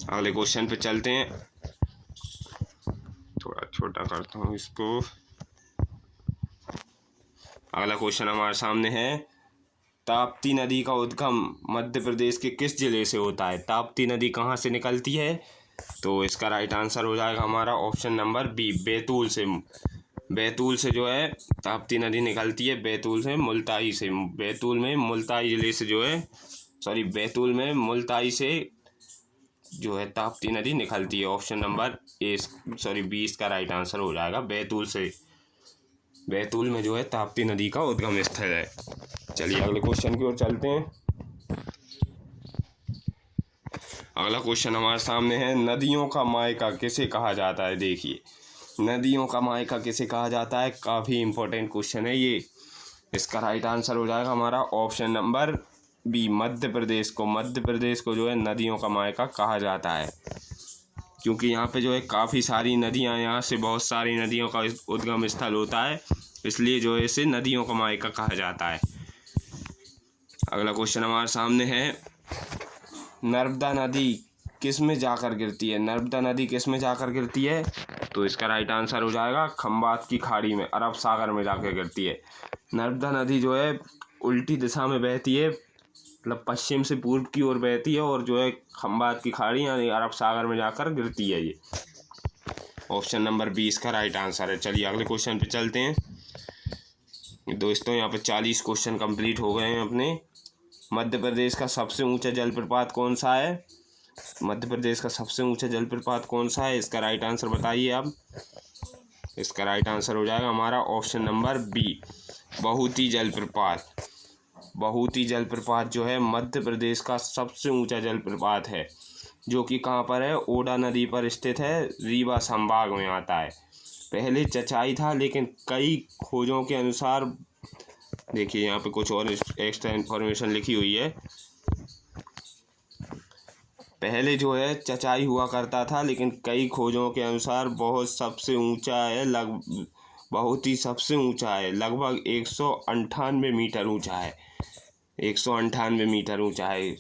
[SPEAKER 1] अगले क्वेश्चन पे चलते हैं। थोड़ा छोटा करता हूँ इसको। अगला क्वेश्चन हमारे सामने है। ताप्ती नदी का उद्गम मध्य प्रदेश के किस जिले से होता है? ताप्ती नदी कहाँ से निकलती है? तो इसका राइट आंसर हो जाएगा हमारा ऑप्शन नंबर बी, बैतूल से। बैतूल से जो है ताप्ती नदी निकलती है, बैतूल से, मुल्ताई से। बैतूल में मुल्ताई जिले से जो है, सॉरी, बैतूल में मुल्ताई से जो है ताप्ती नदी निकलती है। ऑप्शन नंबर ए, सॉरी, 20 का राइट आंसर हो जाएगा बैतूल से। बैतूल में जो है ताप्ती नदी का उद्गम स्थल है। चलिए अगले क्वेश्चन की ओर चलते हैं। अगला क्वेश्चन हमारे सामने है, नदियों का मायका किसे कहा जाता है? देखिए, नदियों का मायका किसे कहा जाता है? काफ़ी इंपॉर्टेंट क्वेश्चन है ये। इसका राइट आंसर हो जाएगा हमारा option number B, Madhya Pradesh को। मध्य प्रदेश को जो है नदियों का मायका कहा जाता है, क्योंकि यहाँ पे जो है काफ़ी सारी नदियाँ, यहाँ से बहुत सारी नदियों का उद्गम स्थल होता है, इसलिए जो है इसे नदियों का मायका कहा जाता है। अगला क्वेश्चन हमारे सामने है, नर्मदा नदी किस में जाकर गिरती है? नर्मदा नदी किस में जाकर गिरती है? तो इसका राइट आंसर हो जाएगा खंबात की खाड़ी में, अरब सागर में जाकर गिरती है। नर्मदा नदी जो है उल्टी दिशा में बहती है, मतलब पश्चिम से पूर्व की ओर बहती है, और जो है खंबात की खाड़ी यानी अरब सागर में जाकर गिरती है ये। ऑप्शन नंबर 20 का राइट आंसर है। चलिए अगले क्वेश्चन पे चलते हैं। दोस्तों यहाँ पे 40 क्वेश्चन कंप्लीट हो गए हैं अपने। मध्य प्रदेश का सबसे ऊंचा जलप्रपात कौन सा है? मध्य प्रदेश का सबसे ऊंचा जलप्रपात कौन सा है? इसका राइट आंसर बताइए आप। इसका राइट आंसर हो जाएगा हमारा ऑप्शन नंबर बी, बहुती जलप्रपात। बहुती जलप्रपात जो है मध्य प्रदेश का सबसे ऊंचा जलप्रपात है, जो कि कहाँ पर है? ओडा नदी पर स्थित है, रीवा संभाग में आता है। पहले चचाई था, लेकिन कई खोजों के अनुसार, देखिए यहाँ पे कुछ और एक्स्ट्रा इन्फॉर्मेशन लिखी हुई है। पहले जो है चचाई हुआ करता था, लेकिन कई खोजों के अनुसार बहुत सबसे ऊंचा है, बहुत ही सबसे ऊंचा है, लगभग 198 मीटर ऊंचा है। 198 मीटर ऊंचा है।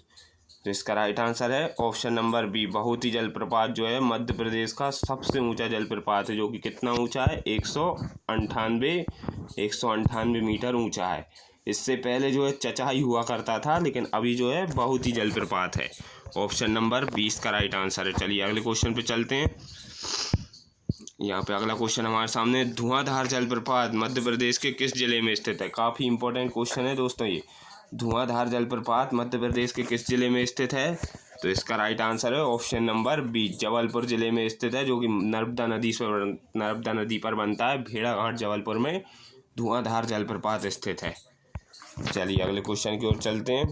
[SPEAKER 1] तो इसका राइट आंसर है ऑप्शन नंबर बी, बहुती जलप्रपात जो है मध्य प्रदेश का सबसे ऊंचा जलप्रपात है, जो कि कितना ऊंचा है? 198 मीटर ऊंचा है। इससे पहले जो है चचाई हुआ करता था, लेकिन अभी जो है बहुती जलप्रपात है। ऑप्शन नंबर 20 का राइट आंसर है। चलिए अगले क्वेश्चन पे चलते हैं। यहाँ पे अगला क्वेश्चन हमारे सामने, धुआंधार जलप्रपात मध्य प्रदेश के किस जिले में स्थित है? काफ़ी इंपॉर्टेंट क्वेश्चन है दोस्तों ये। धुआंधार जलप्रपात मध्य प्रदेश के किस जिले में स्थित है? तो इसका राइट आंसर है ऑप्शन नंबर बी, जबलपुर जिले में स्थित है, जो कि नर्मदा नदी पर बनता है। भेड़ाघाट जबलपुर में धुआंधार जलप्रपात स्थित है। चलिए अगले क्वेश्चन की ओर चलते हैं।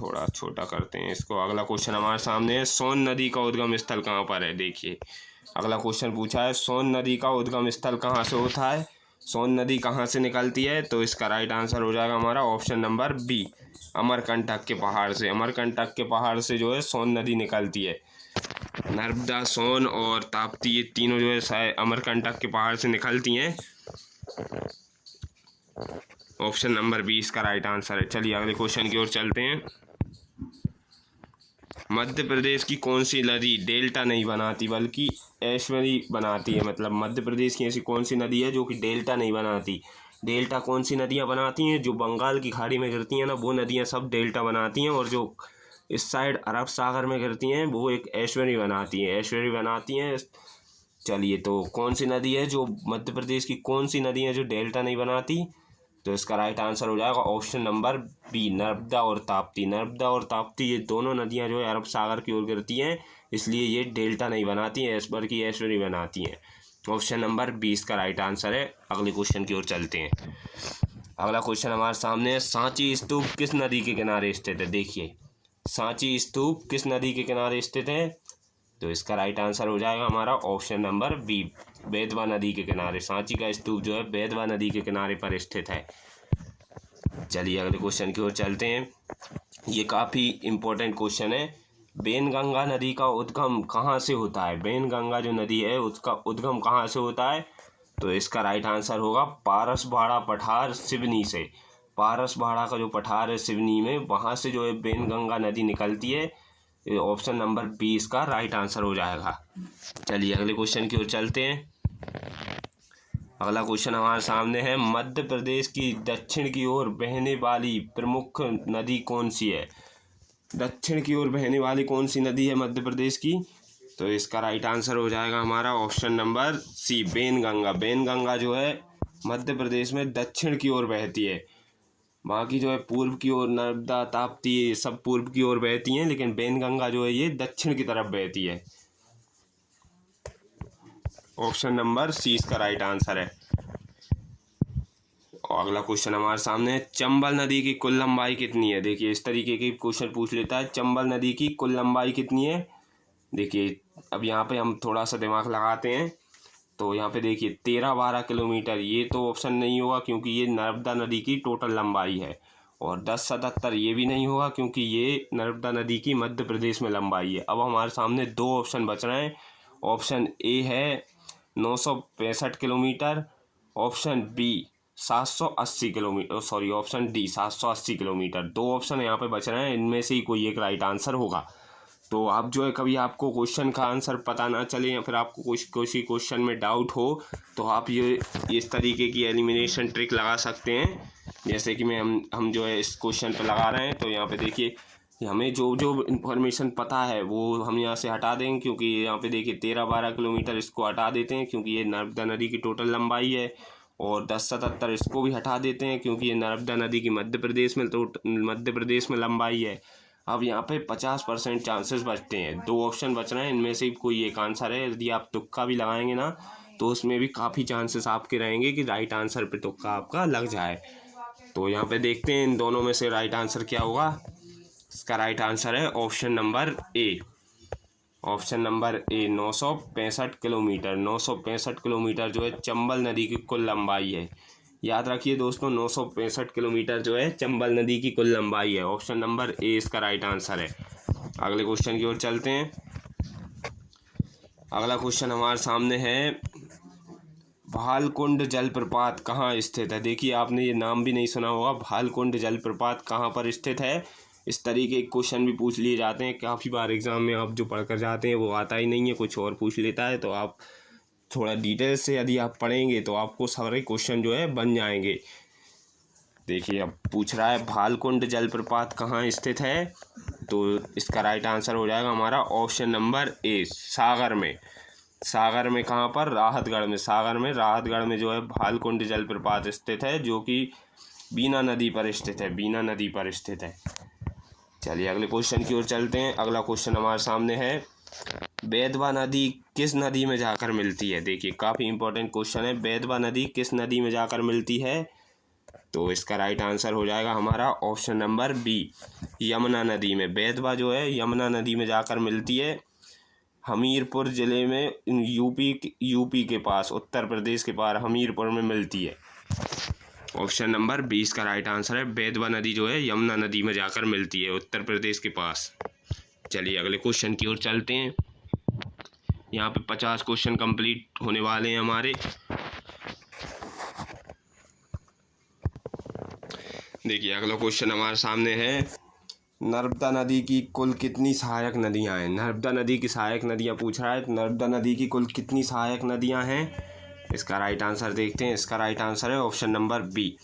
[SPEAKER 1] थोड़ा छोटा करते हैं इसको। अगला क्वेश्चन हमारे सामने है, सोन नदी का उद्गम स्थल कहाँ पर है? देखिए अगला क्वेश्चन पूछा है, सोन नदी का उद्गम स्थल कहाँ से होता है? सोन नदी कहाँ से निकलती है? तो इसका राइट आंसर हो जाएगा हमारा ऑप्शन नंबर बी, अमरकंटक के पहाड़ से। अमरकंटक के पहाड़ से जो है सोन नदी निकलती है। नर्मदा, सोन और ताप्ती, ये तीनों जो है अमरकंटक के पहाड़ से निकलती हैं। ऑप्शन नंबर 20 का राइट आंसर है। चलिए अगले क्वेश्चन की ओर चलते हैं। मध्य प्रदेश की कौन सी नदी डेल्टा नहीं बनाती बल्कि ऐश्वरी बनाती है? मतलब मध्य प्रदेश की ऐसी कौन सी नदी है जो कि डेल्टा नहीं बनाती? डेल्टा कौन सी नदियाँ बनाती हैं? जो बंगाल की खाड़ी में गिरती हैं ना, वो नदियाँ सब डेल्टा बनाती हैं, और जो इस साइड अरब सागर में गिरती हैं वो एक ऐश्वरी बनाती हैं। चलिए, तो कौन सी नदी है जो मध्य प्रदेश की, कौन सी नदी है जो डेल्टा नहीं बनाती? तो इसका राइट आंसर हो जाएगा ऑप्शन नंबर बी, नर्मदा और ताप्ती। नर्मदा और ताप्ती ये दोनों नदियां जो है अरब सागर की ओर गिरती हैं, इसलिए ये डेल्टा नहीं बनाती हैं, बल्कि ऐश्वरी बनाती हैं। ऑप्शन नंबर 20 का राइट आंसर है। अगले क्वेश्चन की ओर चलते हैं। अगला क्वेश्चन हमारे सामने है, सांची स्तूप किस नदी के किनारे स्थित है? देखिए, सांची स्तूप किस नदी के किनारे स्थित है? तो इसका राइट आंसर हो जाएगा हमारा ऑप्शन नंबर बी, बेतवा नदी के किनारे। सांची का स्तूप जो है बेतवा नदी के किनारे पर स्थित है। चलिए अगले क्वेश्चन की ओर चलते हैं। ये काफ़ी इम्पोर्टेंट क्वेश्चन है। बेनगंगा नदी का उद्गम कहाँ से होता है? बेनगंगा जो नदी है उसका उद्गम कहाँ से होता है? तो इसका राइट आंसर होगा पारसबाड़ा पठार, सिवनी से। पारसबाड़ा का जो पठार है सिवनी में, वहाँ से जो है बेनगंगा नदी निकलती है। ऑप्शन नंबर 20 का राइट आंसर हो जाएगा। चलिए अगले क्वेश्चन की ओर चलते हैं। अगला क्वेश्चन हमारे सामने है, मध्य प्रदेश की दक्षिण की ओर बहने वाली प्रमुख नदी कौन सी है? दक्षिण की ओर बहने वाली कौन सी नदी है मध्य प्रदेश की? तो इसका राइट आंसर हो जाएगा हमारा option number C, Bainganga. Bainganga जो है मध्य प्रदेश में दक्षिण की ओर बहती है। बाकी जो है पूर्व की ओर नर्मदा, ताप्ती, ये सब पूर्व की ओर बहती हैं, लेकिन बेनगंगा जो है ये दक्षिण की तरफ बहती है। ऑप्शन नंबर सी इसका राइट आंसर है। और अगला क्वेश्चन हमारे सामने है, चंबल नदी की कुल लंबाई कितनी है? देखिए इस तरीके के क्वेश्चन पूछ लेता है, चंबल नदी की कुल लंबाई कितनी है? देखिए अब यहाँ पे हम थोड़ा सा दिमाग लगाते हैं, तो यहाँ पे देखिए 13-12 किलोमीटर, ये तो ऑप्शन नहीं होगा क्योंकि ये नर्मदा नदी की टोटल लंबाई है। और 1077 ये भी नहीं होगा क्योंकि ये नर्मदा नदी की मध्य प्रदेश में लंबाई है। अब हमारे सामने दो ऑप्शन बच रहे हैं। ऑप्शन ए है 965 kilometre, option B 780 kilometre, sorry option D 780 kilometre. दो ऑप्शन यहाँ पे बच रहे हैं, इनमें से ही कोई एक राइट आंसर होगा। तो आप जो है कभी आपको क्वेश्चन का आंसर पता ना चले या फिर आपको किसी क्वेश्चन में डाउट हो, तो आप ये इस तरीके की एलिमिनेशन ट्रिक लगा सकते हैं। जैसे कि हम जो है इस क्वेश्चन पे लगा रहे हैं, तो यहाँ पे देखिए हमें जो जो इन्फॉर्मेशन पता है वो हम यहाँ से हटा देंगे, क्योंकि यहाँ पे देखिए 13-12 किलोमीटर इसको हटा देते हैं क्योंकि ये नर्मदा नदी की टोटल लंबाई है। और 1077 इसको भी हटा देते हैं क्योंकि ये नर्मदा नदी की मध्य प्रदेश में लंबाई है। अब यहाँ पे 50% चांसेस बचते हैं, दो ऑप्शन बच रहे हैं, इनमें से कोई एक आंसर है। यदि आप तुक्का भी लगाएंगे ना, तो उसमें भी काफ़ी चांसेस आपके रहेंगे कि राइट आंसर पे तुक्का आपका लग जाए। तो यहाँ पे देखते हैं इन दोनों में से राइट आंसर क्या होगा। इसका राइट आंसर है option number A. Option number A 965 kilometre. 965 kilometre जो है चंबल नदी की कुल लंबाई है। याद रखिए दोस्तों, 965 किलोमीटर जो है चंबल नदी की कुल लंबाई है। ऑप्शन नंबर ए इसका राइट आंसर है। अगले क्वेश्चन की ओर चलते हैं। अगला क्वेश्चन हमारे सामने है, भालकुंड जलप्रपात कहाँ स्थित है? देखिए आपने ये नाम भी नहीं सुना होगा, भालकुंड जलप्रपात कहाँ पर स्थित है? इस तरीके के क्वेश्चन भी पूछ लिए जाते हैं काफ़ी बार एग्ज़ाम में। आप जो पढ़ कर जाते हैं वो आता ही नहीं है, कुछ और पूछ लेता है। तो आप थोड़ा डिटेल से यदि आप पढ़ेंगे तो आपको सारे क्वेश्चन जो है बन जाएंगे। देखिए अब पूछ रहा है भालकुंड जलप्रपात कहाँ स्थित है, तो इसका राइट आंसर हो जाएगा हमारा ऑप्शन नंबर ए, सागर में। सागर में कहाँ पर? राहतगढ़ में। सागर में राहतगढ़ में जो है भालकुंड जलप्रपात स्थित है, जो कि बीना नदी पर स्थित है। बीना नदी पर स्थित है। चलिए अगले क्वेश्चन की ओर चलते हैं। अगला क्वेश्चन हमारे सामने है, बेतवा नदी किस नदी में जाकर मिलती है? देखिए काफ़ी इंपॉर्टेंट क्वेश्चन है, बेतवा नदी किस नदी में जाकर मिलती है? तो इसका राइट आंसर हो जाएगा हमारा ऑप्शन नंबर बी, यमुना नदी में। बेतवा जो है यमुना नदी में जाकर मिलती है, हमीरपुर ज़िले में, यूपी के पास, उत्तर प्रदेश के पास हमीरपुर में मिलती है। ऑप्शन नंबर 20 का राइट आंसर है। बेतवा नदी जो है यमुना नदी में जाकर मिलती है, उत्तर प्रदेश के पास। चलिए अगले क्वेश्चन की ओर चलते हैं। यहाँ पे 50 क्वेश्चन कंप्लीट होने वाले हैं हमारे। देखिए अगला क्वेश्चन हमारे सामने है, नर्मदा नदी की कुल कितनी सहायक नदियाँ हैं? नर्मदा नदी की सहायक नदियाँ पूछ रहा है, नर्मदा नदी की कुल कितनी सहायक नदियाँ हैं? इसका राइट आंसर देखते हैं। इसका राइट आंसर है ऑप्शन नंबर बी,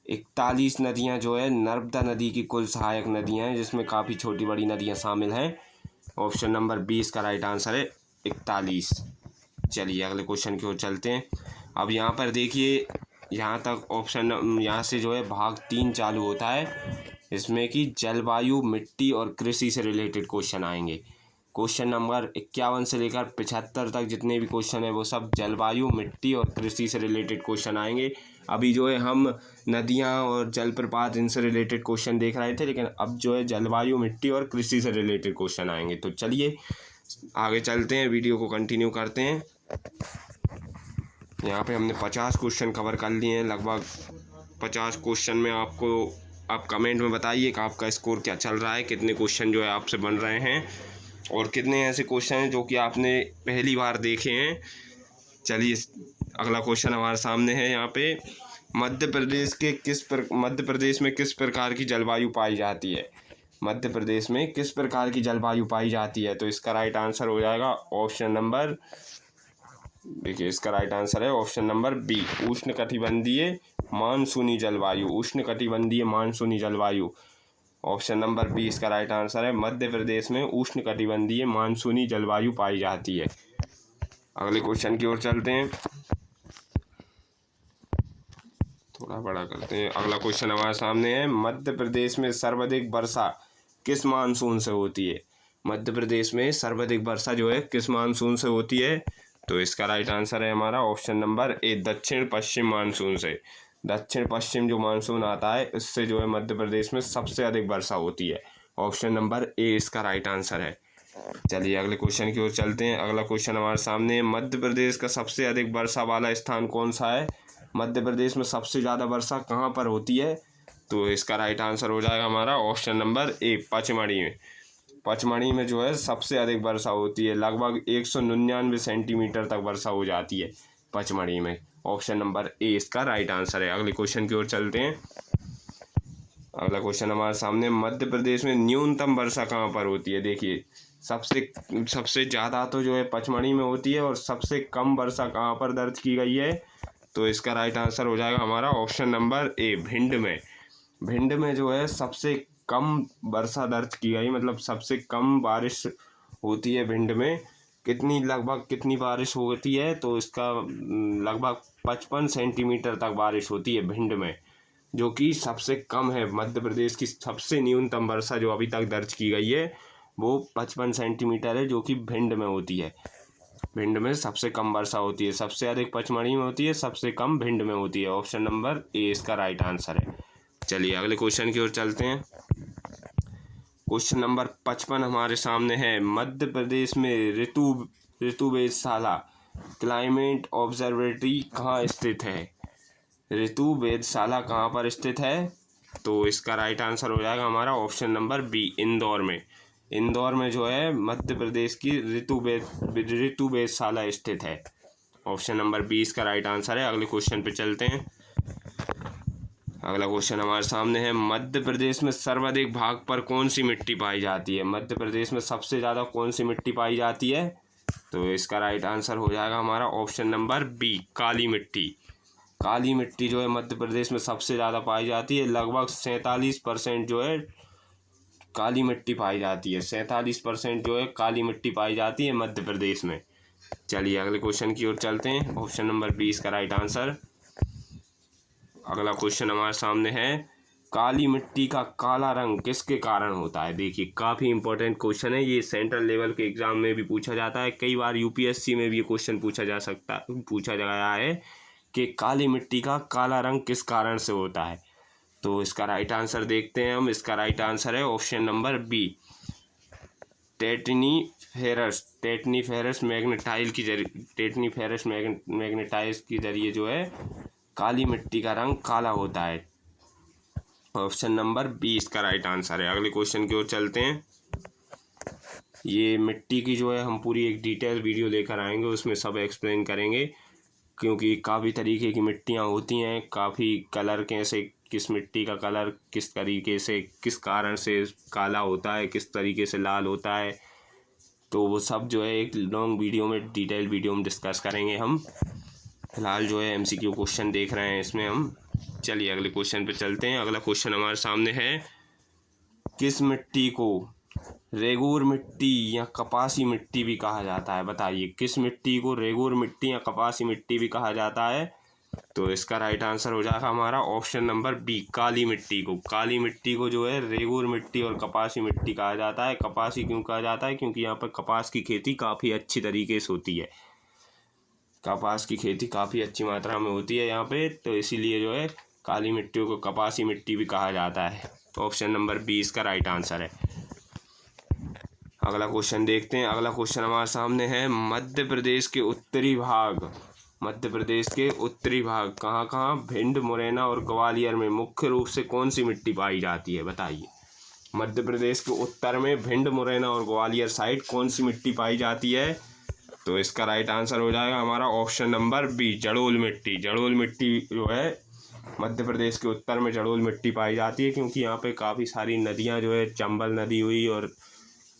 [SPEAKER 1] 41 नदियां जो है नर्मदा नदी की कुल सहायक नदियां हैं, जिसमें काफ़ी छोटी बड़ी नदियां शामिल हैं। ऑप्शन नंबर 20 का राइट आंसर है 41। चलिए अगले क्वेश्चन की ओर चलते हैं। अब यहाँ पर देखिए, यहाँ तक ऑप्शन, यहाँ से जो है भाग 3 चालू होता है, इसमें कि जलवायु, मिट्टी और कृषि से रिलेटेड क्वेश्चन आएंगे। क्वेश्चन नंबर 51 से लेकर 75 तक जितने भी क्वेश्चन है वो सब जलवायु, मिट्टी और कृषि से रिलेटेड क्वेश्चन आएंगे। अभी जो है हम नदियां और जलप्रपात इनसे रिलेटेड क्वेश्चन देख रहे थे, लेकिन अब जो है जलवायु, मिट्टी और कृषि से रिलेटेड क्वेश्चन आएंगे। तो चलिए आगे चलते हैं, वीडियो को कंटिन्यू करते हैं। यहाँ पे हमने 50 क्वेश्चन कवर कर लिए हैं लगभग। 50 क्वेश्चन में आपको, आप कमेंट में बताइए कि आपका स्कोर क्या चल रहा है, कितने क्वेश्चन जो है आपसे बन रहे हैं और कितने ऐसे क्वेश्चन हैं जो कि आपने पहली बार देखे हैं। चलिए अगला क्वेश्चन हमारे सामने है। यहाँ पे मध्य प्रदेश में किस प्रकार की जलवायु पाई जाती है? मध्य प्रदेश में किस प्रकार की जलवायु पाई जाती है? तो इसका राइट आंसर हो जाएगा ऑप्शन नंबर देखिए इसका राइट आंसर है ऑप्शन नंबर बी, उष्णकटिबंधीय मानसूनी जलवायु। उष्णकटिबंधीय मानसूनी जलवायु, ऑप्शन नंबर बी इसका राइट आंसर है। मध्य प्रदेश में उष्णकटिबंधीय मानसूनी जलवायु पाई जाती है। अगले क्वेश्चन की ओर चलते हैं, थोड़ा बड़ा करते हैं। अगला क्वेश्चन हमारे सामने है, मध्य प्रदेश में सर्वाधिक वर्षा किस मानसून से होती है? मध्य प्रदेश में सर्वाधिक वर्षा जो है किस मानसून से होती है? तो इसका राइट आंसर है हमारा ऑप्शन नंबर ए, दक्षिण पश्चिम मानसून से। दक्षिण पश्चिम जो मानसून आता है इससे जो है मध्य प्रदेश में सबसे अधिक वर्षा होती है। ऑप्शन नंबर ए इसका राइट आंसर है। चलिए अगले क्वेश्चन की ओर चलते हैं। अगला क्वेश्चन हमारे सामने है, मध्य प्रदेश का सबसे अधिक वर्षा वाला स्थान कौन सा है? मध्य प्रदेश में सबसे ज़्यादा वर्षा कहाँ पर होती है? तो इसका राइट आंसर हो जाएगा हमारा ऑप्शन नंबर ए, पचमढ़ी में। पचमढ़ी में जो है सबसे अधिक वर्षा होती है, लगभग 199 सेंटीमीटर तक वर्षा हो जाती है पचमढ़ी में। ऑप्शन नंबर ए इसका राइट आंसर है। अगले क्वेश्चन की ओर चलते हैं। अगला क्वेश्चन हमारे सामने, मध्य प्रदेश में न्यूनतम वर्षा कहाँ पर होती है? देखिए सबसे ज़्यादा तो जो है पचमढ़ी में होती है, और सबसे कम वर्षा कहाँ पर दर्ज की गई है? तो इसका राइट आंसर हो जाएगा हमारा ऑप्शन नंबर ए, भिंड में। भिंड में जो है सबसे कम वर्षा दर्ज की गई, मतलब सबसे कम बारिश होती है भिंड में। लगभग कितनी बारिश होती है? तो इसका लगभग 55 सेंटीमीटर तक बारिश होती है भिंड में, जो कि सबसे कम है। मध्य प्रदेश की सबसे न्यूनतम वर्षा जो अभी तक दर्ज की गई है वो 55 सेंटीमीटर है, जो कि भिंड में होती है। भिंड में सबसे कम वर्षा होती है, सबसे अधिक पचमढ़ी में होती है, सबसे कम भिंड में होती है। ऑप्शन नंबर ए इसका राइट आंसर है। चलिए अगले क्वेश्चन की ओर चलते हैं। क्वेश्चन नंबर 55 हमारे सामने है, मध्य प्रदेश में ऋतु वेधशाला क्लाइमेट ऑब्जर्वेटरी कहाँ स्थित है? ऋतु वेधशाला कहाँ पर स्थित है? तो इसका राइट आंसर हो जाएगा हमारा ऑप्शन नंबर बी, इंदौर में। इंदौर में जो है मध्य प्रदेश की ऋतु वेधशाला स्थित है। ऑप्शन नंबर बी इसका राइट आंसर है। अगले क्वेश्चन पे चलते हैं। अगला क्वेश्चन हमारे सामने है, मध्य प्रदेश में सर्वाधिक भाग पर कौन सी मिट्टी पाई जाती है? मध्य प्रदेश में सबसे ज़्यादा कौन सी मिट्टी पाई जाती है? तो इसका राइट आंसर हो जाएगा हमारा ऑप्शन नंबर बी, काली मिट्टी। काली मिट्टी जो है मध्य प्रदेश में सबसे ज़्यादा पाई जाती है, लगभग 47% जो है काली मिट्टी पाई जाती है। 47% जो है काली मिट्टी पाई जाती है मध्य प्रदेश में। चलिए अगले क्वेश्चन की ओर चलते हैं। ऑप्शन नंबर बी इसका राइट आंसर। अगला क्वेश्चन हमारे सामने है, काली मिट्टी का काला रंग किसके कारण होता है? देखिए काफ़ी इंपॉर्टेंट क्वेश्चन है ये, सेंट्रल लेवल के एग्जाम में भी पूछा जाता है, कई बार यूपीएससी में भी ये क्वेश्चन पूछा गया है कि काली मिट्टी का काला रंग किस कारण से होता है। तो इसका राइट आंसर देखते हैं हम। इसका राइट आंसर है ऑप्शन नंबर बी, टेटनीफेरस मैग्नेटाइज के जरिए जो है काली मिट्टी का रंग काला होता है। ऑप्शन नंबर बी इसका राइट आंसर है। अगले क्वेश्चन की ओर चलते हैं। ये मिट्टी की जो है हम पूरी एक डिटेल वीडियो लेकर आएंगे, उसमें सब एक्सप्लेन करेंगे, क्योंकि काफ़ी तरीके की मिट्टियाँ होती हैं, काफ़ी कलर कैसे, किस मिट्टी का कलर किस तरीके से किस कारण से काला होता है, किस तरीके से लाल होता है, तो वो सब जो है एक लॉन्ग वीडियो में, डिटेल वीडियो में डिस्कस करेंगे हम। फिलहाल जो है एमसीक्यू क्वेश्चन देख रहे हैं इसमें हम। चलिए अगले क्वेश्चन पे चलते हैं। अगला क्वेश्चन हमारे सामने है, किस मिट्टी को रेगूर मिट्टी या कपासी मिट्टी भी कहा जाता है? बताइए किस मिट्टी को रेगूर मिट्टी या कपासी मिट्टी भी कहा जाता है? तो इसका राइट आंसर हो जाएगा हमारा ऑप्शन नंबर बी, काली मिट्टी को। काली मिट्टी को जो है रेगूर मिट्टी और कपासी मिट्टी कहा जाता है। कपासी क्यों कहा जाता है? क्योंकि यहाँ पर कपास की खेती काफ़ी अच्छी तरीके से होती है, कपास की खेती काफ़ी अच्छी मात्रा में होती है यहाँ पे, तो इसीलिए जो है काली मिट्टी को कपासी मिट्टी भी कहा जाता है। तो ऑप्शन नंबर बी इसका राइट आंसर है। अगला क्वेश्चन देखते हैं। अगला क्वेश्चन हमारे सामने है, मध्य प्रदेश के उत्तरी भाग कहाँ कहाँ, भिंड, मुरैना और ग्वालियर में मुख्य रूप से कौन सी मिट्टी पाई जाती है? बताइए मध्य प्रदेश के उत्तर में भिंड, मुरैना और ग्वालियर साइड कौन सी मिट्टी पाई जाती है? तो इसका राइट आंसर हो जाएगा हमारा ऑप्शन नंबर बी, जड़ोल मिट्टी। जड़ोल मिट्टी जो है मध्य प्रदेश के उत्तर में जड़ोल मिट्टी पाई जाती है, क्योंकि यहाँ पे काफ़ी सारी नदियाँ जो है, चंबल नदी हुई और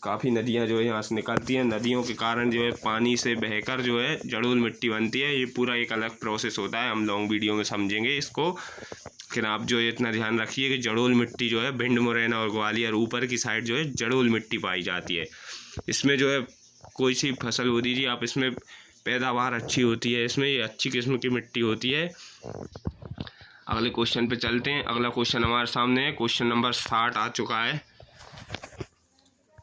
[SPEAKER 1] काफ़ी नदियाँ जो है यहाँ से निकलती हैं। नदियों के कारण जो है पानी से बहकर जो है जड़ोल मिट्टी बनती है। ये पूरा एक अलग प्रोसेस होता है, हम लॉन्ग वीडियो में समझेंगे इसको। लेकिन आप जो है इतना ध्यान रखिए कि जड़ोल मिट्टी जो है भिंड, मुरैना और ग्वालियर ऊपर की साइड जो है जड़ोल मिट्टी पाई जाती है। इसमें जो है कोई सी फसल बो दीजिए आप, इसमें पैदावार अच्छी होती है, इसमें ये अच्छी किस्म की मिट्टी होती है। अगले क्वेश्चन पे चलते हैं। अगला क्वेश्चन हमारे सामने है, क्वेश्चन नंबर 60 आ चुका है।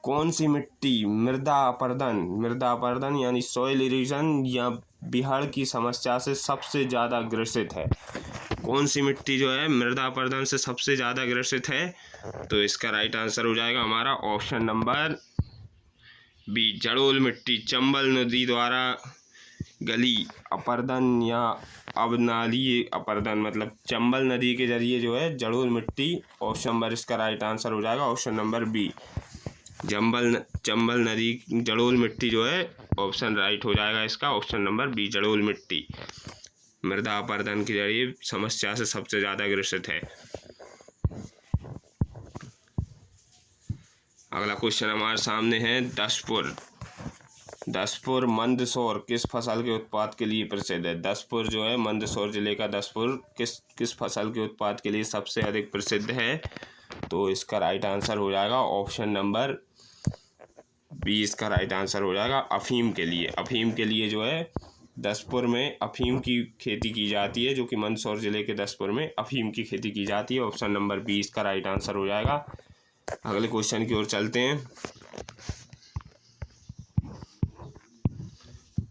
[SPEAKER 1] कौन सी मिट्टी मृदा अपरदन यानी सॉइल इरोजन या बिहार की समस्या से सबसे ज़्यादा ग्रसित है? कौन सी मिट्टी जो है मृदा अपरदन से सबसे ज़्यादा ग्रसित है? तो इसका राइट आंसर हो जाएगा हमारा ऑप्शन नंबर बी, जड़ोल मिट्टी। चंबल नदी द्वारा गली अपरदन या अवनाली अपरदन, मतलब चंबल नदी के जरिए जो है जड़ोल मिट्टी। ऑप्शन नंबर इसका राइट आंसर हो जाएगा ऑप्शन नंबर बी, चंबल नदी जड़ोल मिट्टी जो है ऑप्शन राइट हो जाएगा इसका ऑप्शन नंबर बी, जड़ोल मिट्टी मृदा अपरदन के जरिए समस्या से सबसे ज़्यादा ग्रसित है। अगला क्वेश्चन हमारे सामने है, दसपुर मंदसौर किस फसल के उत्पाद के लिए प्रसिद्ध है? दसपुर जो है मंदसौर जिले का दसपुर किस फसल के उत्पाद के लिए सबसे अधिक प्रसिद्ध है? तो इसका राइट आंसर हो जाएगा ऑप्शन नंबर बी, इसका राइट आंसर हो जाएगा अफीम के लिए। अफीम के लिए जो है दसपुर में अफीम की खेती की जाती है, जो कि मंदसौर जिले के दसपुर में अफीम की खेती की जाती है। ऑप्शन नंबर बी इसका राइट आंसर हो जाएगा। अगले क्वेश्चन की ओर चलते हैं।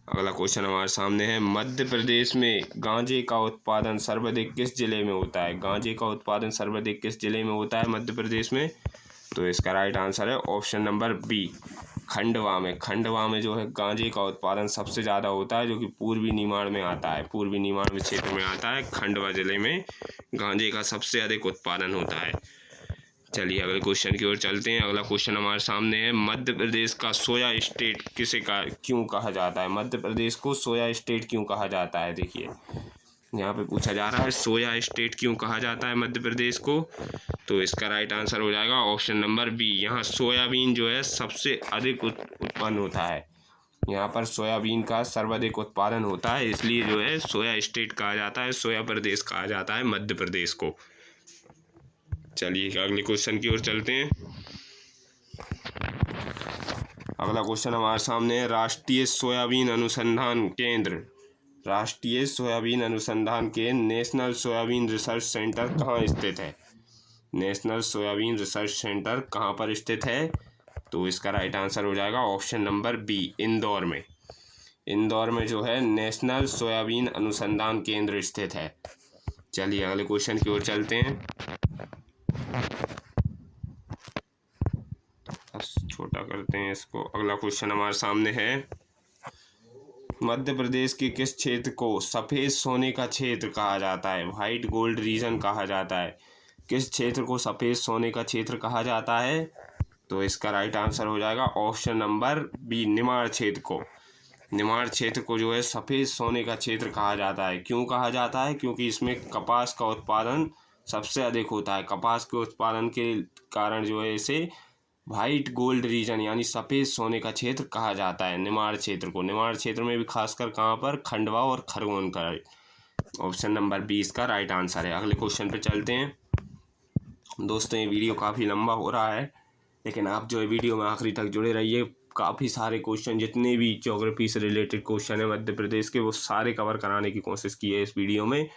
[SPEAKER 1] अगला क्वेश्चन हमारे सामने है, मध्य प्रदेश में गांजे का उत्पादन सर्वाधिक किस जिले में होता है? गांजे का उत्पादन सर्वाधिक किस जिले में होता है मध्य प्रदेश में? तो इसका राइट आंसर है ऑप्शन नंबर बी, खंडवा में। खंडवा में जो है गांजे का उत्पादन सबसे ज़्यादा होता है, जो कि पूर्वी निमाड़ में आता है, पूर्वी निमाड़ में क्षेत्र में आता है। खंडवा जिले में गांजे का सबसे अधिक उत्पादन होता है। चलिए अगले क्वेश्चन की ओर चलते हैं। अगला क्वेश्चन हमारे सामने है, मध्य प्रदेश का सोया स्टेट क्यों कहा जाता है? मध्य प्रदेश को सोया स्टेट क्यों कहा जाता है? देखिए यहाँ पे पूछा जा रहा है सोया स्टेट क्यों कहा जाता है मध्य प्रदेश को? तो इसका राइट आंसर हो जाएगा ऑप्शन नंबर बी, यहाँ सोयाबीन जो है सबसे अधिक उत्पन्न होता है। यहाँ पर सोयाबीन का सर्वाधिक उत्पादन होता है, इसलिए जो है सोया स्टेट कहा जाता है, सोया प्रदेश कहा जाता है मध्य प्रदेश को। चलिए अगले क्वेश्चन की ओर चलते हैं। अगला क्वेश्चन हमारे सामने है, राष्ट्रीय सोयाबीन अनुसंधान केंद्र नेशनल सोयाबीन रिसर्च सेंटर कहाँ स्थित है? नेशनल सोयाबीन रिसर्च सेंटर कहाँ पर स्थित है? तो इसका राइट आंसर हो जाएगा ऑप्शन नंबर बी, इंदौर में। इंदौर में जो है नेशनल सोयाबीन अनुसंधान केंद्र स्थित है। चलिए अगले क्वेश्चन की ओर चलते हैं। छोटा करते हैं इसको। अगला क्वेश्चन हमारे सामने है, मध्य प्रदेश के किस क्षेत्र को सफ़ेद सोने का क्षेत्र कहा जाता है? व्हाइट गोल्ड रीजन कहा जाता है। किस क्षेत्र को सफ़ेद सोने का क्षेत्र कहा जाता है? तो इसका राइट आंसर हो जाएगा ऑप्शन नंबर बी, निमाड़ क्षेत्र को। निमाड़ क्षेत्र को जो है सफ़ेद सोने का क्षेत्र कहा जाता है। क्यों कहा जाता है? क्योंकि इसमें कपास का उत्पादन सबसे अधिक होता है। कपास के उत्पादन के कारण जो है इसे वाइट गोल्ड रीजन यानी सफ़ेद सोने का क्षेत्र कहा जाता है, निमाड़ क्षेत्र को। निमाड़ क्षेत्र में भी खासकर कहाँ पर? खंडवा और खरगोन का। ऑप्शन नंबर 20 का राइट आंसर है। अगले क्वेश्चन पे चलते हैं। दोस्तों ये वीडियो काफ़ी लंबा हो रहा है, लेकिन आप जो है वीडियो में आखिरी तक जुड़े रहिए। काफ़ी सारे क्वेश्चन, जितने भी ज्योग्राफी से रिलेटेड क्वेश्चन है मध्य प्रदेश के, वो सारे कवर कराने की कोशिश की है इस वीडियो में।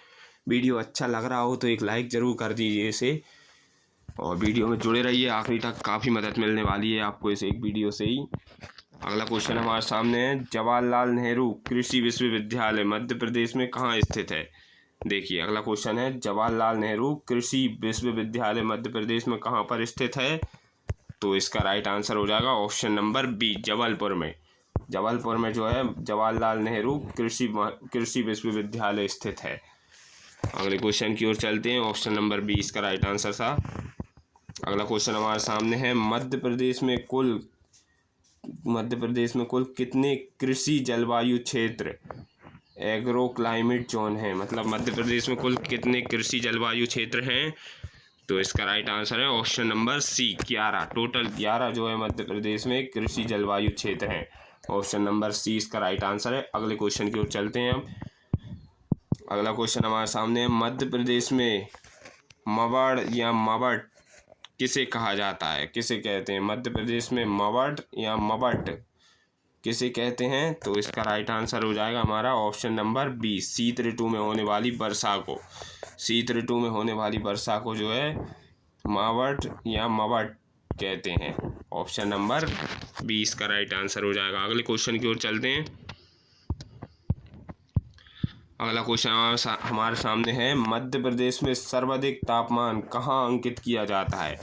[SPEAKER 1] वीडियो अच्छा लग रहा हो तो एक लाइक ज़रूर कर दीजिए इसे, और वीडियो में जुड़े रहिए आखिरी तक। काफ़ी मदद मिलने वाली है आपको इस एक वीडियो से ही। अगला क्वेश्चन हमारे सामने है, जवाहरलाल नेहरू कृषि विश्वविद्यालय मध्य प्रदेश में कहाँ स्थित है? देखिए अगला क्वेश्चन है, जवाहरलाल नेहरू कृषि विश्वविद्यालय मध्य प्रदेश में कहाँ पर स्थित है? तो इसका राइट आंसर हो जाएगा ऑप्शन नंबर बी, जबलपुर में। जबलपुर में जो है जवाहरलाल नेहरू कृषि विश्वविद्यालय स्थित है। अगले क्वेश्चन की ओर चलते हैं। ऑप्शन नंबर बी इसका राइट आंसर था। अगला क्वेश्चन हमारे सामने है, मध्य प्रदेश में कुल कितने कृषि जलवायु क्षेत्र एग्रो क्लाइमेट जोन है? मतलब मध्य प्रदेश में कुल कितने कृषि जलवायु क्षेत्र हैं? तो इसका राइट आंसर है ऑप्शन नंबर सी 11। टोटल 11 जो है मध्य प्रदेश में कृषि जलवायु क्षेत्र हैं। ऑप्शन नंबर सी इसका राइट आंसर है। अगले क्वेश्चन की ओर चलते हैं हम। अगला क्वेश्चन हमारे सामने है, मध्य प्रदेश में मवड़ या मवट किसे कहा जाता है, किसे कहते हैं? मध्य प्रदेश में मवड़ या मवट किसे कहते हैं? तो इसका राइट आंसर हो जाएगा हमारा ऑप्शन नंबर बी, शीत ऋतु में होने वाली वर्षा को। शीत ऋतु में होने वाली वर्षा को जो है मावट या मवट कहते हैं। ऑप्शन नंबर बी इसका राइट आंसर हो जाएगा। अगले क्वेश्चन की ओर चलते हैं। अगला क्वेश्चन हमारे सामने है, मध्य प्रदेश में सर्वाधिक तापमान कहाँ अंकित किया जाता है?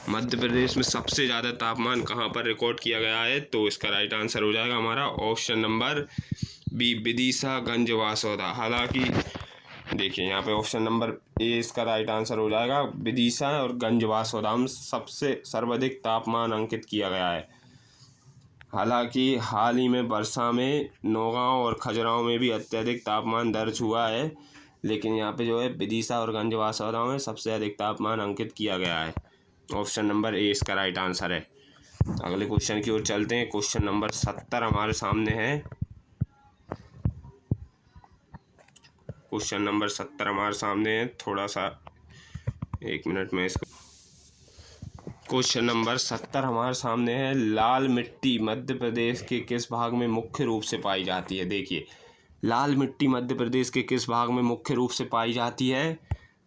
[SPEAKER 1] मध्य प्रदेश में सबसे ज़्यादा तापमान कहाँ पर रिकॉर्ड किया गया है? तो इसका राइट आंसर हो जाएगा हमारा ऑप्शन नंबर बी, विदिशा गंज वासौदा। हालांकि देखिए यहाँ पे ऑप्शन नंबर ए इसका राइट आंसर हो जाएगा। विदिशा और गंज वासौदा में सबसे सर्वाधिक तापमान अंकित किया गया है। हालांकि हाल ही में वर्षा में नौगांव और खजुराहो में भी अत्यधिक तापमान दर्ज हुआ है, लेकिन यहाँ पे जो है विदिशा और गंज वासौदा में सबसे अधिक तापमान अंकित किया गया है। ऑप्शन नंबर ए इसका राइट आंसर है। अगले क्वेश्चन की ओर चलते हैं। क्वेश्चन नंबर 70 हमारे सामने है। क्वेश्चन नंबर 70 हमारे सामने है। थोड़ा सा 1 मिनट में इसको। क्वेश्चन नंबर 70 हमारे सामने है, लाल मिट्टी मध्य प्रदेश के किस भाग में मुख्य रूप से पाई जाती है? देखिए, लाल मिट्टी मध्य प्रदेश के किस भाग में मुख्य रूप से पाई जाती है?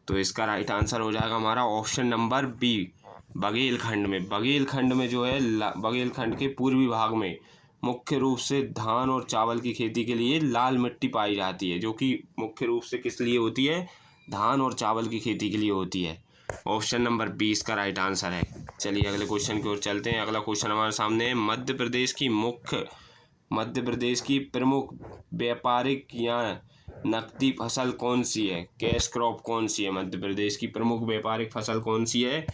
[SPEAKER 1] तो इसका राइट आंसर हो जाएगा हमारा ऑप्शन नंबर बी, बघेलखंड में। बघेलखंड में जो है बघेलखंड के पूर्वी भाग में मुख्य रूप से धान और चावल की खेती के लिए लाल मिट्टी पाई जाती है, जो कि मुख्य रूप से किस लिए होती है? धान और चावल की खेती के लिए होती है। ऑप्शन नंबर 20 का राइट आंसर है। चलिए अगले क्वेश्चन की ओर चलते हैं। अगला क्वेश्चन हमारे सामने है, मध्य प्रदेश की प्रमुख व्यापारिक या नकदी फसल कौन सी है? कैश क्रॉप कौन सी है? मध्य प्रदेश की प्रमुख व्यापारिक फसल कौन सी है?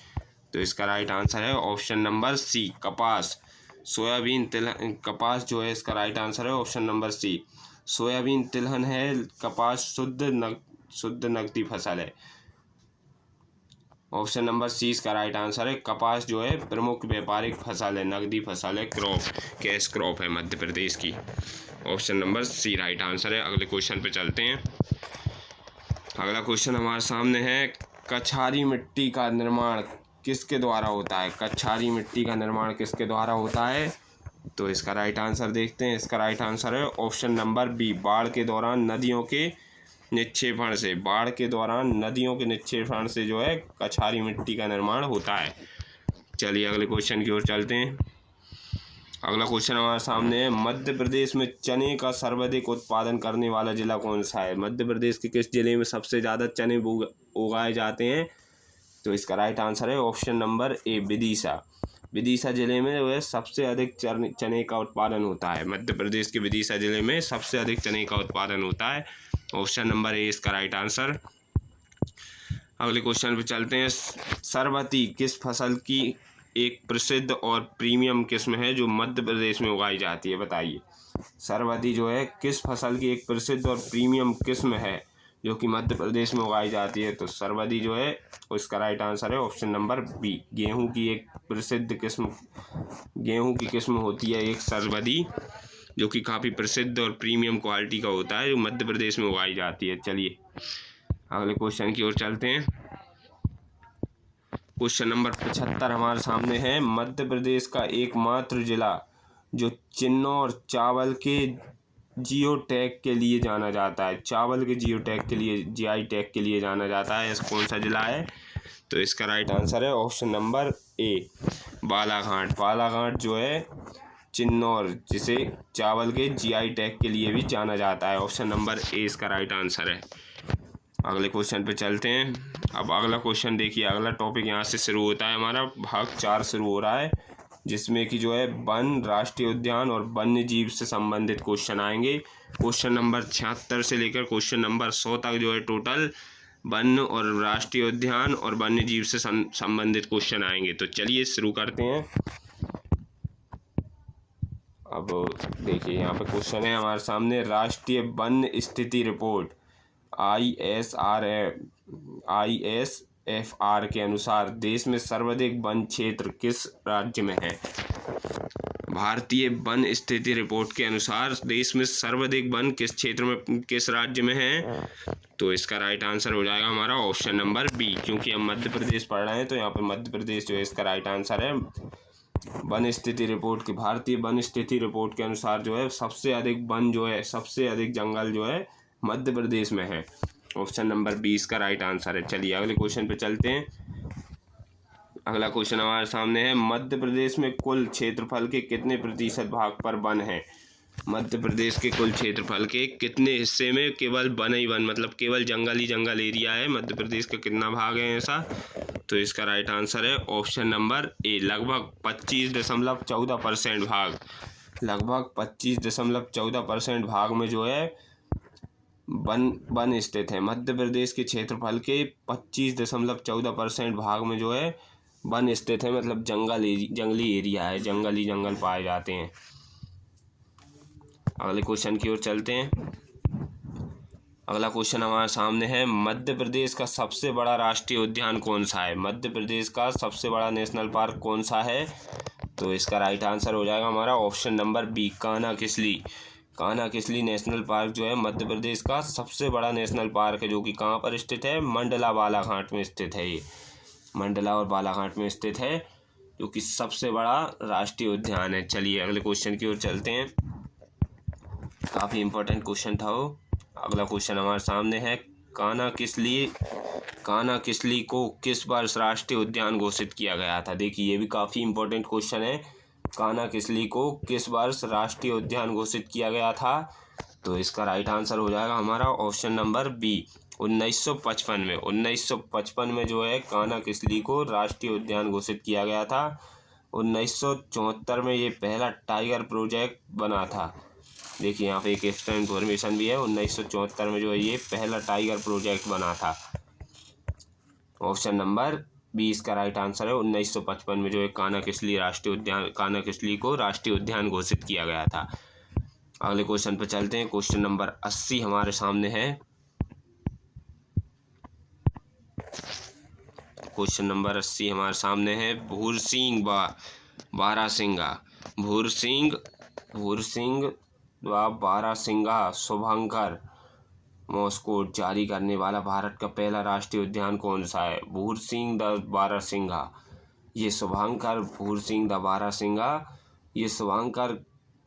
[SPEAKER 1] तो इसका राइट आंसर है ऑप्शन नंबर सी, कपास। सोयाबीन तिलहन, कपास जो है इसका राइट आंसर है ऑप्शन नंबर सी। सोयाबीन तिलहन है, कपास शुद्ध नकदी फसल है। ऑप्शन नंबर सी इसका राइट आंसर है। कपास जो है प्रमुख व्यापारिक फसल है, नकदी फसल है, क्रॉप, कैश क्रॉप है मध्य प्रदेश की। Option number C right answer है। अगले क्वेश्चन पे चलते हैं। अगला क्वेश्चन हमारे सामने है, कछारी मिट्टी का निर्माण किसके द्वारा होता है? कछारी मिट्टी का निर्माण किसके द्वारा होता है? तो इसका राइट आंसर देखते हैं। इसका राइट आंसर है ऑप्शन नंबर बी, बाढ़ के दौरान नदियों के निक्षेपण से। बाढ़ के दौरान नदियों के निक्षेपण से जो है कछारी मिट्टी का निर्माण होता है। चलिए अगले क्वेश्चन की ओर चलते हैं। अगला क्वेश्चन हमारे सामने है, मध्य प्रदेश में चने का सर्वाधिक उत्पादन करने वाला जिला कौन सा है? मध्य प्रदेश के किस जिले में सबसे ज़्यादा चने उगाए जाते हैं? तो इसका राइट आंसर है option number A, Vidisha. Vidisha जिले में जो है सबसे अधिक चने का उत्पादन होता है। मध्य प्रदेश के विदिशा जिले में सबसे अधिक चने का उत्पादन होता है। ऑप्शन नंबर ए इसका राइट आंसर। अगले क्वेश्चन पे चलते हैं। सरबती किस फसल की एक प्रसिद्ध और प्रीमियम किस्म है जो मध्य प्रदेश में उगाई जाती है? बताइए, सरबती जो है किस फसल की एक प्रसिद्ध और प्रीमियम किस्म है जो कि मध्य प्रदेश में उगाई जाती है? तो सरबती जो है उसका राइट आंसर है ऑप्शन नंबर बी, गेहूं की एक प्रसिद्ध किस्म, गेहूं की किस्म होती है एक सरबती, जो कि काफ़ी प्रसिद्ध और प्रीमियम क्वालिटी का होता है, जो मध्य प्रदेश में उगाई जाती है। चलिए अगले क्वेश्चन की ओर चलते हैं। क्वेश्चन नंबर 75 हमारे सामने है, मध्य प्रदेश का एकमात्र जिला जो चिन्नौर चावल के जियो टैग के लिए जाना जाता है, चावल के जियो टैग के लिए, जीआई टैग के लिए जाना जाता है, ऐसा कौन सा जिला है? तो इसका राइट आंसर है option number A, Balaghat. Balaghat जो है चिन्नौर, जिसे चावल के जीआई टैग के लिए भी जाना जाता है। ऑप्शन नंबर ए इसका राइट आंसर है। अगले क्वेश्चन पे चलते हैं। अब अगला क्वेश्चन देखिए, अगला टॉपिक यहाँ से शुरू होता है, हमारा भाग 4 शुरू हो रहा है, जिसमें कि जो है वन, राष्ट्रीय उद्यान और वन्य जीव से संबंधित क्वेश्चन आएंगे। क्वेश्चन नंबर 76 से लेकर क्वेश्चन नंबर 100 तक जो है टोटल वन और राष्ट्रीय उद्यान और वन्य जीव से संबंधित क्वेश्चन आएंगे। तो चलिए शुरू करते हैं। अब देखिए यहाँ पे क्वेश्चन है हमारे सामने, राष्ट्रीय वन्य स्थिति रिपोर्ट ISRF FR के अनुसार देश में सर्वाधिक वन क्षेत्र किस राज्य में है? भारतीय वन स्थिति रिपोर्ट के अनुसार देश में सर्वाधिक वन किस क्षेत्र में, किस राज्य में है? तो इसका राइट आंसर हो जाएगा हमारा ऑप्शन नंबर बी। क्योंकि हम मध्य प्रदेश पढ़ रहे हैं तो यहाँ पर मध्य प्रदेश जो है इसका राइट आंसर है। वन स्थिति रिपोर्ट की, भारतीय वन स्थिति रिपोर्ट के अनुसार जो है सबसे अधिक वन जो है, सबसे अधिक जंगल जो है मध्य प्रदेश में है। ऑप्शन नंबर 20 का राइट आंसर है। चलिए अगले क्वेश्चन पे चलते हैं। अगला क्वेश्चन हमारे सामने है, मध्य प्रदेश में कुल क्षेत्रफल के कितने प्रतिशत भाग पर वन है? मध्य प्रदेश के कुल क्षेत्रफल के कितने हिस्से में केवल वन ही वन, मतलब केवल जंगल ही जंगल एरिया है? मध्य प्रदेश का कितना भाग है ऐसा? तो इसका राइट आंसर है ऑप्शन नंबर ए, लगभग 25.14% भाग। लगभग 25.14% भाग में जो है वन स्थित है। मध्य प्रदेश के क्षेत्रफल के 25.14% भाग में जो है वन स्थित है, मतलब जंगली एरिया है, जंगल ही जंगल पाए जाते हैं। अगले क्वेश्चन की ओर चलते हैं। अगला क्वेश्चन हमारे सामने है, मध्य प्रदेश का सबसे बड़ा राष्ट्रीय उद्यान कौन सा है? मध्य प्रदेश का सबसे बड़ा नेशनल पार्क कौन सा है? तो इसका राइट आंसर हो जाएगा हमारा option number B, Kanha Kisli. Kanha Kisli national park जो है मध्य प्रदेश का सबसे बड़ा नेशनल पार्क है, जो कि कहाँ पर स्थित है? मंडला बालाघाट में स्थित है। ये मंडला और बालाघाट में स्थित है, जो कि सबसे बड़ा राष्ट्रीय उद्यान है। चलिए अगले क्वेश्चन की ओर चलते हैं। काफ़ी इम्पोर्टेंट क्वेश्चन था वो। अगला क्वेश्चन हमारे सामने है, कान्हा किसली को किस वर्ष राष्ट्रीय उद्यान घोषित किया गया था? देखिए ये भी काफ़ी इम्पोर्टेंट क्वेश्चन है। कान्हा किसली को किस वर्ष राष्ट्रीय उद्यान घोषित किया गया था? तो इसका राइट आंसर हो जाएगा हमारा ऑप्शन नंबर बी, 1955 में। 1955 में जो है कान्हा किसली को राष्ट्रीय उद्यान घोषित किया गया था। 1974 में ये पहला टाइगर प्रोजेक्ट बना था। देखिए यहाँ पे एक एक्स्ट्रा इन्फॉर्मेशन भी है, 1974 में जो है ये पहला टाइगर प्रोजेक्ट बना था। ऑप्शन नंबर 20 का राइट आंसर है। 1955 में जो है कान्हा किसली को राष्ट्रीय उद्यान घोषित किया गया था। अगले क्वेश्चन पर चलते हैं। क्वेश्चन नंबर 80 हमारे सामने है। क्वेश्चन नंबर 80 हमारे सामने है, भूरसिंह बारासिंगा शुभंकर मॉस्कोट जारी करने वाला भारत का पहला राष्ट्रीय उद्यान कौन सा है? भूरसिंह द बारासिंगा, ये शुभंकर भूरसिंह द बारासिंगा, ये शुभंकर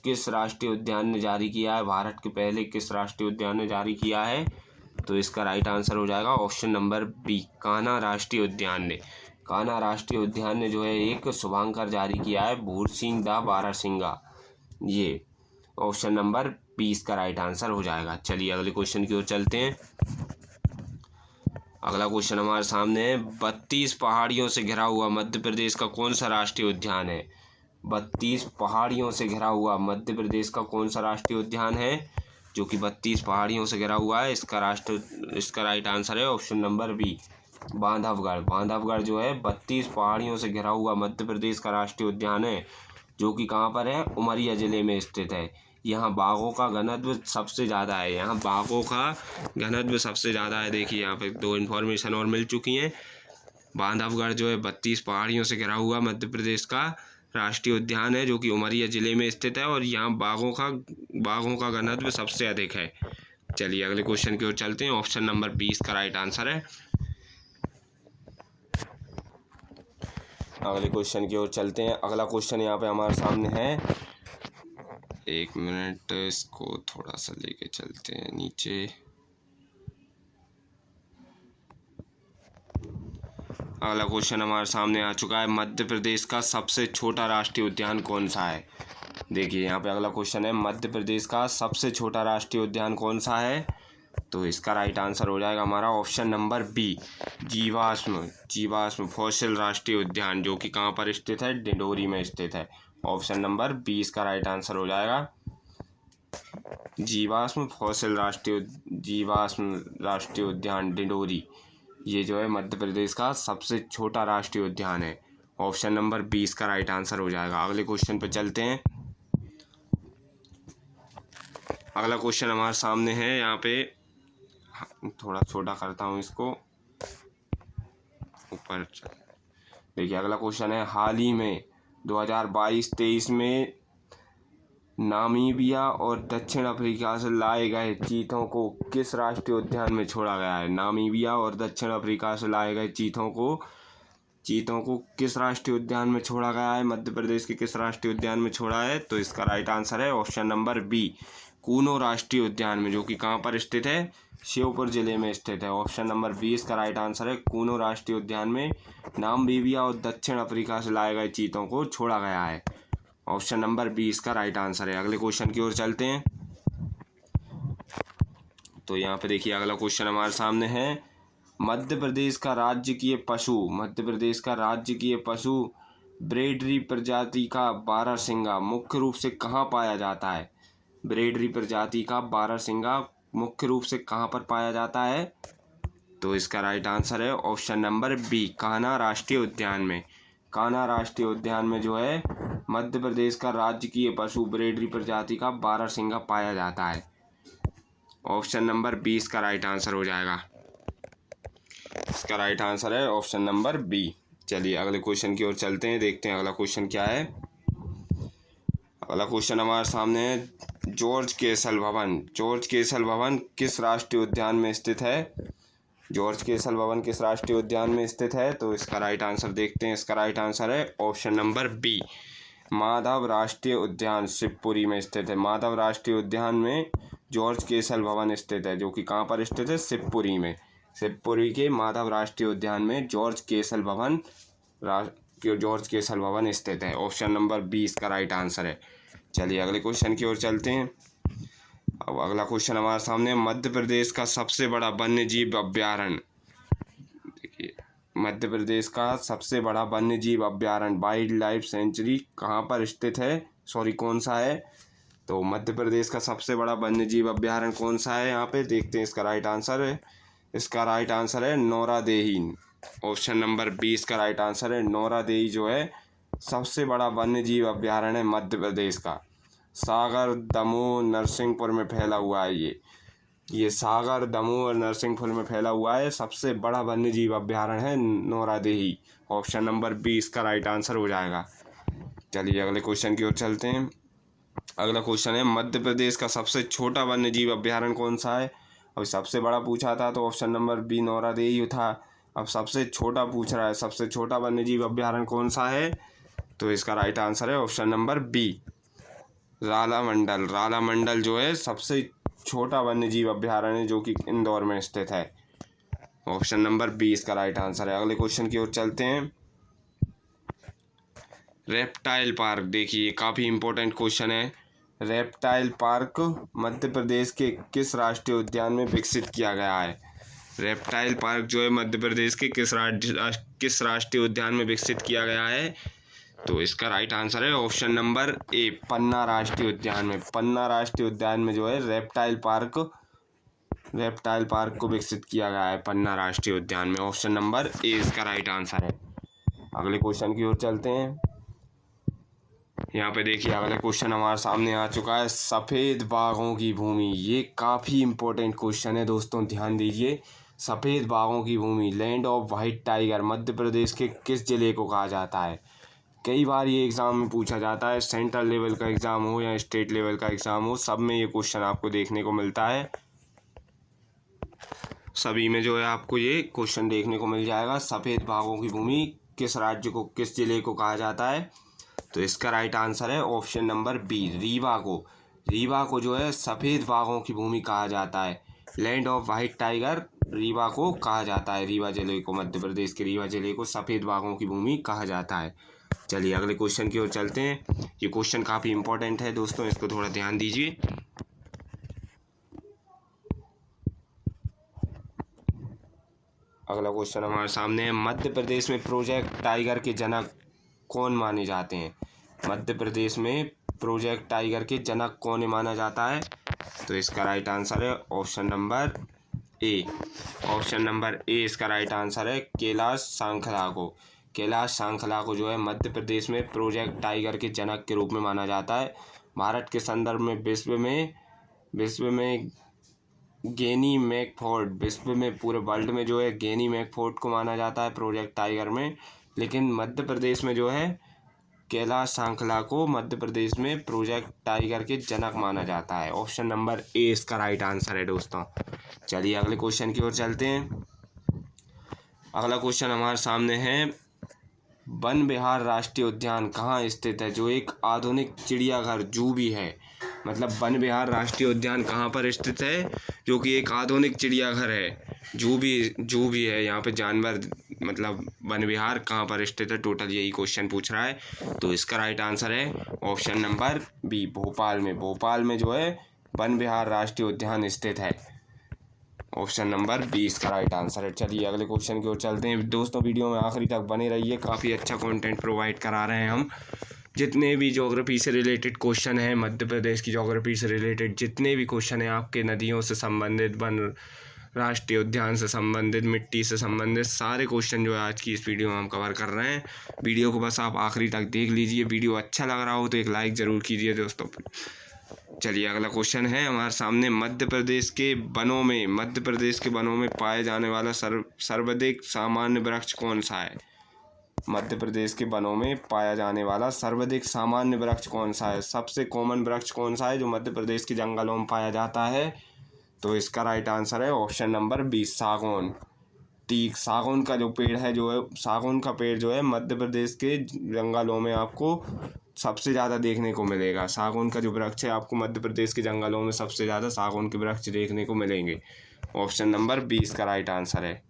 [SPEAKER 1] किस राष्ट्रीय उद्यान ने जारी किया है? भारत के पहले किस राष्ट्रीय उद्यान ने जारी किया है? तो इसका राइट आंसर हो जाएगा ऑप्शन नंबर बी, कान्हा राष्ट्रीय उद्यान ने। कान्हा राष्ट्रीय उद्यान ने जो है एक शुभंकर जारी किया है, भूरसिंह द बारासिंगा। ये ऑप्शन नंबर 20 का राइट आंसर हो जाएगा। चलिए अगले क्वेश्चन की ओर चलते हैं। अगला क्वेश्चन हमारे सामने है, 32 पहाड़ियों से घिरा हुआ मध्य प्रदेश का कौन सा राष्ट्रीय उद्यान है? 32 पहाड़ियों से घिरा हुआ मध्य प्रदेश का कौन सा राष्ट्रीय उद्यान है, जो कि 32 पहाड़ियों से घिरा हुआ है? इसका राइट आंसर है option number B, Bandhavgarh. Bandhavgarh जो है 32 पहाड़ियों से घिरा हुआ मध्य प्रदेश का राष्ट्रीय उद्यान है, जो कि कहाँ पर है? उमरिया जिले में स्थित है। यहाँ बाघों का घनत्व सबसे ज़्यादा है। देखिए यहाँ पे दो इन्फॉर्मेशन और मिल चुकी हैं। बांधवगढ़ जो है 32 पहाड़ियों से घिरा हुआ मध्य प्रदेश का राष्ट्रीय उद्यान है, जो कि उमरिया जिले में स्थित है, और यहाँ बाघों का घनत्व सबसे अधिक है। चलिए अगले क्वेश्चन की ओर चलते हैं। ऑप्शन नंबर 20 का राइट आंसर है। अगले क्वेश्चन की ओर चलते हैं। अगला क्वेश्चन यहाँ पे हमारे सामने है, एक मिनट, इसको थोड़ा सा लेके चलते हैं नीचे। अगला क्वेश्चन हमारे सामने आ चुका है, मध्य प्रदेश का सबसे छोटा राष्ट्रीय उद्यान कौन सा है? देखिए यहाँ पे अगला क्वेश्चन है, मध्य प्रदेश का सबसे छोटा राष्ट्रीय उद्यान कौन सा है? तो इसका राइट आंसर हो जाएगा हमारा ऑप्शन नंबर बी, जीवाश्म फॉसिल राष्ट्रीय उद्यान, जो कि कहाँ पर स्थित है? डिंडोरी में स्थित है। ऑप्शन नंबर 20 का राइट आंसर हो जाएगा जीवाश्म राष्ट्रीय उद्यान डिंडोरी। ये जो है मध्य प्रदेश का सबसे छोटा राष्ट्रीय उद्यान है। ऑप्शन नंबर 20 का राइट आंसर हो जाएगा। अगले क्वेश्चन पर चलते हैं। अगला क्वेश्चन हमारे सामने है, यहाँ पे थोड़ा छोटा करता हूँ इसको। पर। देखिए अगला क्वेश्चन है, हाल ही में 2022-23 में नामीबिया और दक्षिण अफ्रीका से लाए गए चीतों को किस राष्ट्रीय उद्यान में छोड़ा गया है? नामीबिया और दक्षिण अफ्रीका से लाए गए चीतों को किस राष्ट्रीय उद्यान में छोड़ा गया है? मध्य प्रदेश के किस राष्ट्रीय उद्यान में छोड़ा है? तो इसका राइट आंसर है ऑप्शन नंबर बी, कूनो राष्ट्रीय उद्यान में, जो कि कहाँ पर स्थित है? श्योपुर जिले में स्थित है। ऑप्शन नंबर बी इसका राइट आंसर है, कूनो राष्ट्रीय उद्यान में नामीबिया और दक्षिण अफ्रीका से लाए गए चीतों को छोड़ा गया है। ऑप्शन नंबर बी इसका राइट आंसर है। अगले क्वेश्चन की ओर चलते हैं। तो यहाँ पे देखिए अगला क्वेश्चन हमारे सामने है, मध्य प्रदेश का राजकीय पशु ब्रेडरी प्रजाति का बारहसिंगा मुख्य रूप से कहाँ पाया जाता है? ब्रेडरी प्रजाति का बारहसिंगा मुख्य रूप से कहाँ पर पाया जाता है? तो इसका राइट आंसर है ऑप्शन नंबर बी, कान्हा राष्ट्रीय उद्यान में। कान्हा राष्ट्रीय उद्यान में जो है मध्य प्रदेश का राजकीय पशु ब्रेडरी प्रजाति का बारहसिंगा पाया जाता है। ऑप्शन नंबर बी इसका राइट आंसर हो जाएगा। इसका राइट आंसर है ऑप्शन नंबर बी। चलिए अगले क्वेश्चन की ओर चलते हैं, देखते हैं अगला क्वेश्चन क्या है। अगला क्वेश्चन हमारे सामने है, जॉर्ज केसल भवन किस राष्ट्रीय उद्यान में स्थित है? जॉर्ज केसल भवन किस राष्ट्रीय उद्यान में स्थित है? तो इसका राइट आंसर देखते हैं। इसका राइट आंसर है ऑप्शन नंबर बी, माधव राष्ट्रीय उद्यान शिवपुरी में स्थित है। माधव राष्ट्रीय उद्यान में जॉर्ज केसल भवन स्थित है, जो कि कहाँ पर स्थित है? शिवपुरी में। शिवपुरी के माधव राष्ट्रीय उद्यान में जॉर्ज केसल भवन स्थित है। ऑप्शन नंबर बी इसका राइट आंसर है। चलिए अगले क्वेश्चन की ओर चलते हैं। अब अगला क्वेश्चन हमारे सामने, मध्य प्रदेश का सबसे बड़ा वन्य जीव अभ्यारण्य, देखिए मध्य प्रदेश का सबसे बड़ा वन्य जीव अभ्यारण्य वाइल्ड लाइफ सेंचुरी कहाँ पर स्थित है? कौन सा है? तो मध्य प्रदेश का सबसे बड़ा वन्य जीव अभ्यारण्य कौन सा है? यहाँ पे देखते हैं इसका राइट आंसर है। इसका राइट आंसर है नौरादेही। ऑप्शन नंबर बी इसका राइट आंसर है। नौरादेही जो है सबसे बड़ा वन्य जीव अभ्यारण्य है मध्य प्रदेश का। सागर, दमोह, नरसिंहपुर में फैला हुआ है ये सागर, दमोह और नरसिंहपुर में फैला हुआ है। सबसे बड़ा वन्य जीव अभ्यारण्य है नौरादेही। ऑप्शन नंबर बी इसका राइट आंसर हो जाएगा। चलिए अगले क्वेश्चन की ओर चलते हैं। अगला क्वेश्चन है, मध्य प्रदेश का सबसे छोटा वन्य जीव अभ्यारण्य कौन सा है? अभी सबसे बड़ा पूछा था तो ऑप्शन नंबर बी नौरादेही था। अब सबसे छोटा पूछ रहा है, सबसे छोटा वन्य जीव अभ्यारण्य कौन सा है? तो इसका राइट आंसर है ऑप्शन नंबर बी, रालामंडल जो है सबसे छोटा वन्य जीव अभ्यारण्य जो कि इंदौर में स्थित है। ऑप्शन नंबर बी इसका राइट आंसर है। अगले क्वेश्चन की ओर चलते हैं। रेप्टाइल पार्क, देखिए काफ़ी इंपॉर्टेंट क्वेश्चन है। रेप्टाइल पार्क मध्य प्रदेश के किस राष्ट्रीय उद्यान में विकसित किया गया है? रेप्टाइल पार्क जो है मध्य प्रदेश के किस राष्ट्रीय उद्यान में विकसित किया गया है? तो इसका राइट आंसर है ऑप्शन नंबर ए, पन्ना राष्ट्रीय उद्यान में। पन्ना राष्ट्रीय उद्यान में जो है रेप्टाइल पार्क को विकसित किया गया है पन्ना राष्ट्रीय उद्यान में। ऑप्शन नंबर ए इसका राइट आंसर है। अगले क्वेश्चन की ओर चलते हैं। यहाँ पे देखिए अगला क्वेश्चन हमारे सामने आ चुका है, सफ़ेद बाघों की भूमि। ये काफ़ी इंपॉर्टेंट क्वेश्चन है दोस्तों, ध्यान दीजिए। सफ़ेद बाघों की भूमि, land of white tiger, Madhya Pradesh के किस जिले को कहा जाता है? कई बार ये एग्ज़ाम में पूछा जाता है, सेंट्रल लेवल का एग्ज़ाम हो या स्टेट लेवल का एग्ज़ाम हो, सब में ये क्वेश्चन आपको देखने को मिलता है। सभी में जो है आपको ये क्वेश्चन देखने को मिल जाएगा। सफ़ेद बाघों की भूमि किस राज्य को, किस जिले को कहा जाता है? तो इसका राइट आंसर है ऑप्शन नंबर बी, रीवा को जो है सफ़ेद बाघों की भूमि कहा जाता है। Land of white tiger Rewa को कहा जाता है। रीवा जिले को, मध्य प्रदेश के रीवा जिले को सफ़ेद बाघों की भूमि कहा जाता है। चलिए अगले क्वेश्चन की ओर चलते हैं। ये क्वेश्चन काफ़ी इंपॉर्टेंट है दोस्तों, इसको थोड़ा ध्यान दीजिए। अगला क्वेश्चन हमारे सामने है, मध्य प्रदेश में प्रोजेक्ट टाइगर के जनक कौन माने जाते हैं? मध्य प्रदेश में प्रोजेक्ट टाइगर के जनक कौन माना जाता है? तो इसका राइट आंसर है option number A. Option number A इसका राइट आंसर है, कैलाश सांखला को जो है मध्य प्रदेश में प्रोजेक्ट टाइगर के जनक के रूप में माना जाता है। भारत के संदर्भ में विश्व में गेनी मैकफोर्ड, विश्व में पूरे वर्ल्ड में जो है गेनी मैकफोर्ड को माना जाता है प्रोजेक्ट टाइगर में, लेकिन मध्य प्रदेश में जो है कैलाश सांखला को मध्य प्रदेश में प्रोजेक्ट टाइगर के जनक माना जाता है। ऑप्शन नंबर ए इसका राइट आंसर है दोस्तों। चलिए अगले क्वेश्चन की ओर चलते हैं। अगला क्वेश्चन हमारे सामने है, वन विहार राष्ट्रीय उद्यान कहाँ स्थित है, जो एक आधुनिक चिड़ियाघर जू भी है। मतलब वन विहार राष्ट्रीय उद्यान कहाँ पर स्थित है, जो कि एक आधुनिक चिड़ियाघर है, जू भी है। यहाँ पे जानवर मतलब वन विहार कहाँ पर स्थित है, टोटल यही क्वेश्चन पूछ रहा है। तो इसका राइट आंसर है ऑप्शन नंबर बी, भोपाल में। भोपाल में जो है वन विहार राष्ट्रीय उद्यान स्थित है। ऑप्शन नंबर 20 का राइट आंसर है। चलिए अगले क्वेश्चन की ओर चलते हैं दोस्तों। वीडियो में आखिरी तक बने रहिए, काफ़ी अच्छा कंटेंट प्रोवाइड करा रहे हैं हम। जितने भी ज्योग्राफी से रिलेटेड क्वेश्चन हैं, मध्य प्रदेश की ज्योग्राफी से रिलेटेड जितने भी क्वेश्चन हैं आपके, नदियों से संबंधित, वन राष्ट्रीय उद्यान से संबंधित, मिट्टी से संबंधित सारे क्वेश्चन जो है आज की इस वीडियो में हम कवर कर रहे हैं। वीडियो को बस आप आखिरी तक देख लीजिए। वीडियो अच्छा लग रहा हो तो एक लाइक ज़रूर कीजिए दोस्तों। चलिए अगला क्वेश्चन है हमारे सामने, मध्य प्रदेश के वनों में पाए जाने वाला सर्वाधिक सामान्य वृक्ष कौन सा है। मध्य प्रदेश के वनों में पाया जाने वाला सर्वाधिक सामान्य वृक्ष कौन सा है, सबसे कॉमन वृक्ष कौन सा है जो मध्य प्रदेश के जंगलों में पाया जाता है। तो इसका राइट आंसर है ऑप्शन नंबर 20, सागौन। टीक सागौन का जो पेड़ है, सागौन का पेड़ जो है मध्य प्रदेश के जंगलों में आपको सबसे ज़्यादा देखने को मिलेगा। सागौन का जो वृक्ष है आपको मध्य प्रदेश के जंगलों में सबसे ज़्यादा सागौन के वृक्ष देखने को मिलेंगे। ऑप्शन नंबर 20 का राइट आंसर है।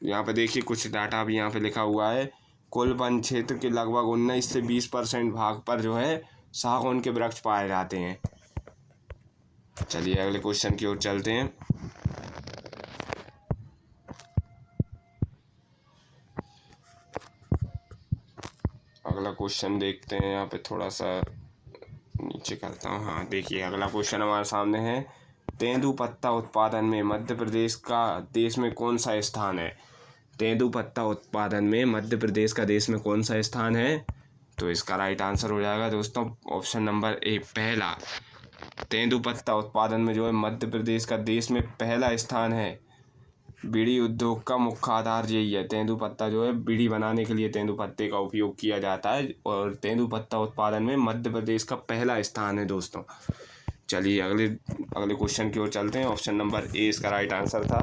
[SPEAKER 1] यहाँ पे देखिए कुछ डाटा भी यहाँ पे लिखा हुआ है, कुल वन क्षेत्र के लगभग 19 से 20% भाग पर जो है सागौन के वृक्ष पाए जाते हैं। चलिए अगले क्वेश्चन की ओर चलते हैं। अगला क्वेश्चन देखते हैं, यहाँ पे थोड़ा सा नीचे करता हूँ। हाँ देखिए अगला क्वेश्चन हमारे सामने है, तेंदुपत्ता उत्पादन में मध्य प्रदेश का देश में कौन सा स्थान है। तेंदुपत्ता उत्पादन में मध्य प्रदेश का देश में कौन सा स्थान है। तो इसका राइट आंसर हो जाएगा दोस्तों ऑप्शन नंबर ए, पहला। तेंदुपत्ता उत्पादन में जो है मध्य प्रदेश का देश में पहला स्थान है। बीड़ी उद्योग का मुख्य आधार यही है। तेंदुपत्ता जो है बीड़ी बनाने के लिए तेंदुपत्ते का उपयोग किया जाता है और तेंदुपत्ता उत्पादन में मध्य प्रदेश का पहला स्थान है दोस्तों। चलिए अगले क्वेश्चन की ओर चलते हैं। ऑप्शन नंबर ए इसका राइट आंसर था।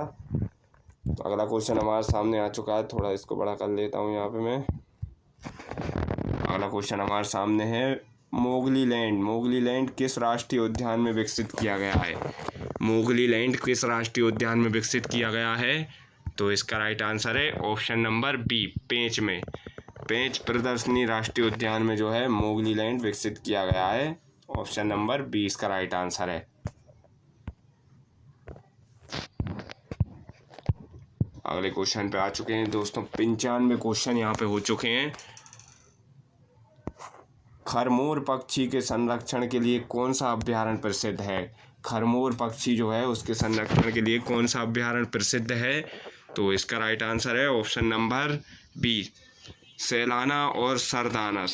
[SPEAKER 1] तो अगला क्वेश्चन हमारे सामने आ चुका है, थोड़ा इसको बड़ा कर लेता हूँ यहाँ पे मैं। अगला क्वेश्चन हमारे सामने है, मोगली लैंड किस राष्ट्रीय उद्यान में विकसित किया गया है। मोगली लैंड किस राष्ट्रीय उद्यान में विकसित किया गया है। तो इसका राइट आंसर है ऑप्शन नंबर बी, पेंच में। पेंच प्रदर्शनी राष्ट्रीय उद्यान में जो है मोगली लैंड विकसित किया गया है। ऑप्शन नंबर 20 का राइट आंसर है। अगले क्वेश्चन पे आ चुके हैं दोस्तों, 95 क्वेश्चन यहाँ पे हो चुके हैं। खरमोर पक्षी के संरक्षण के लिए कौन सा अभ्यारण्य प्रसिद्ध है। खरमोर पक्षी जो है उसके संरक्षण के लिए कौन सा अभ्यारण्य प्रसिद्ध है। तो इसका राइट आंसर है ऑप्शन नंबर बी, सैलाना और सरदाना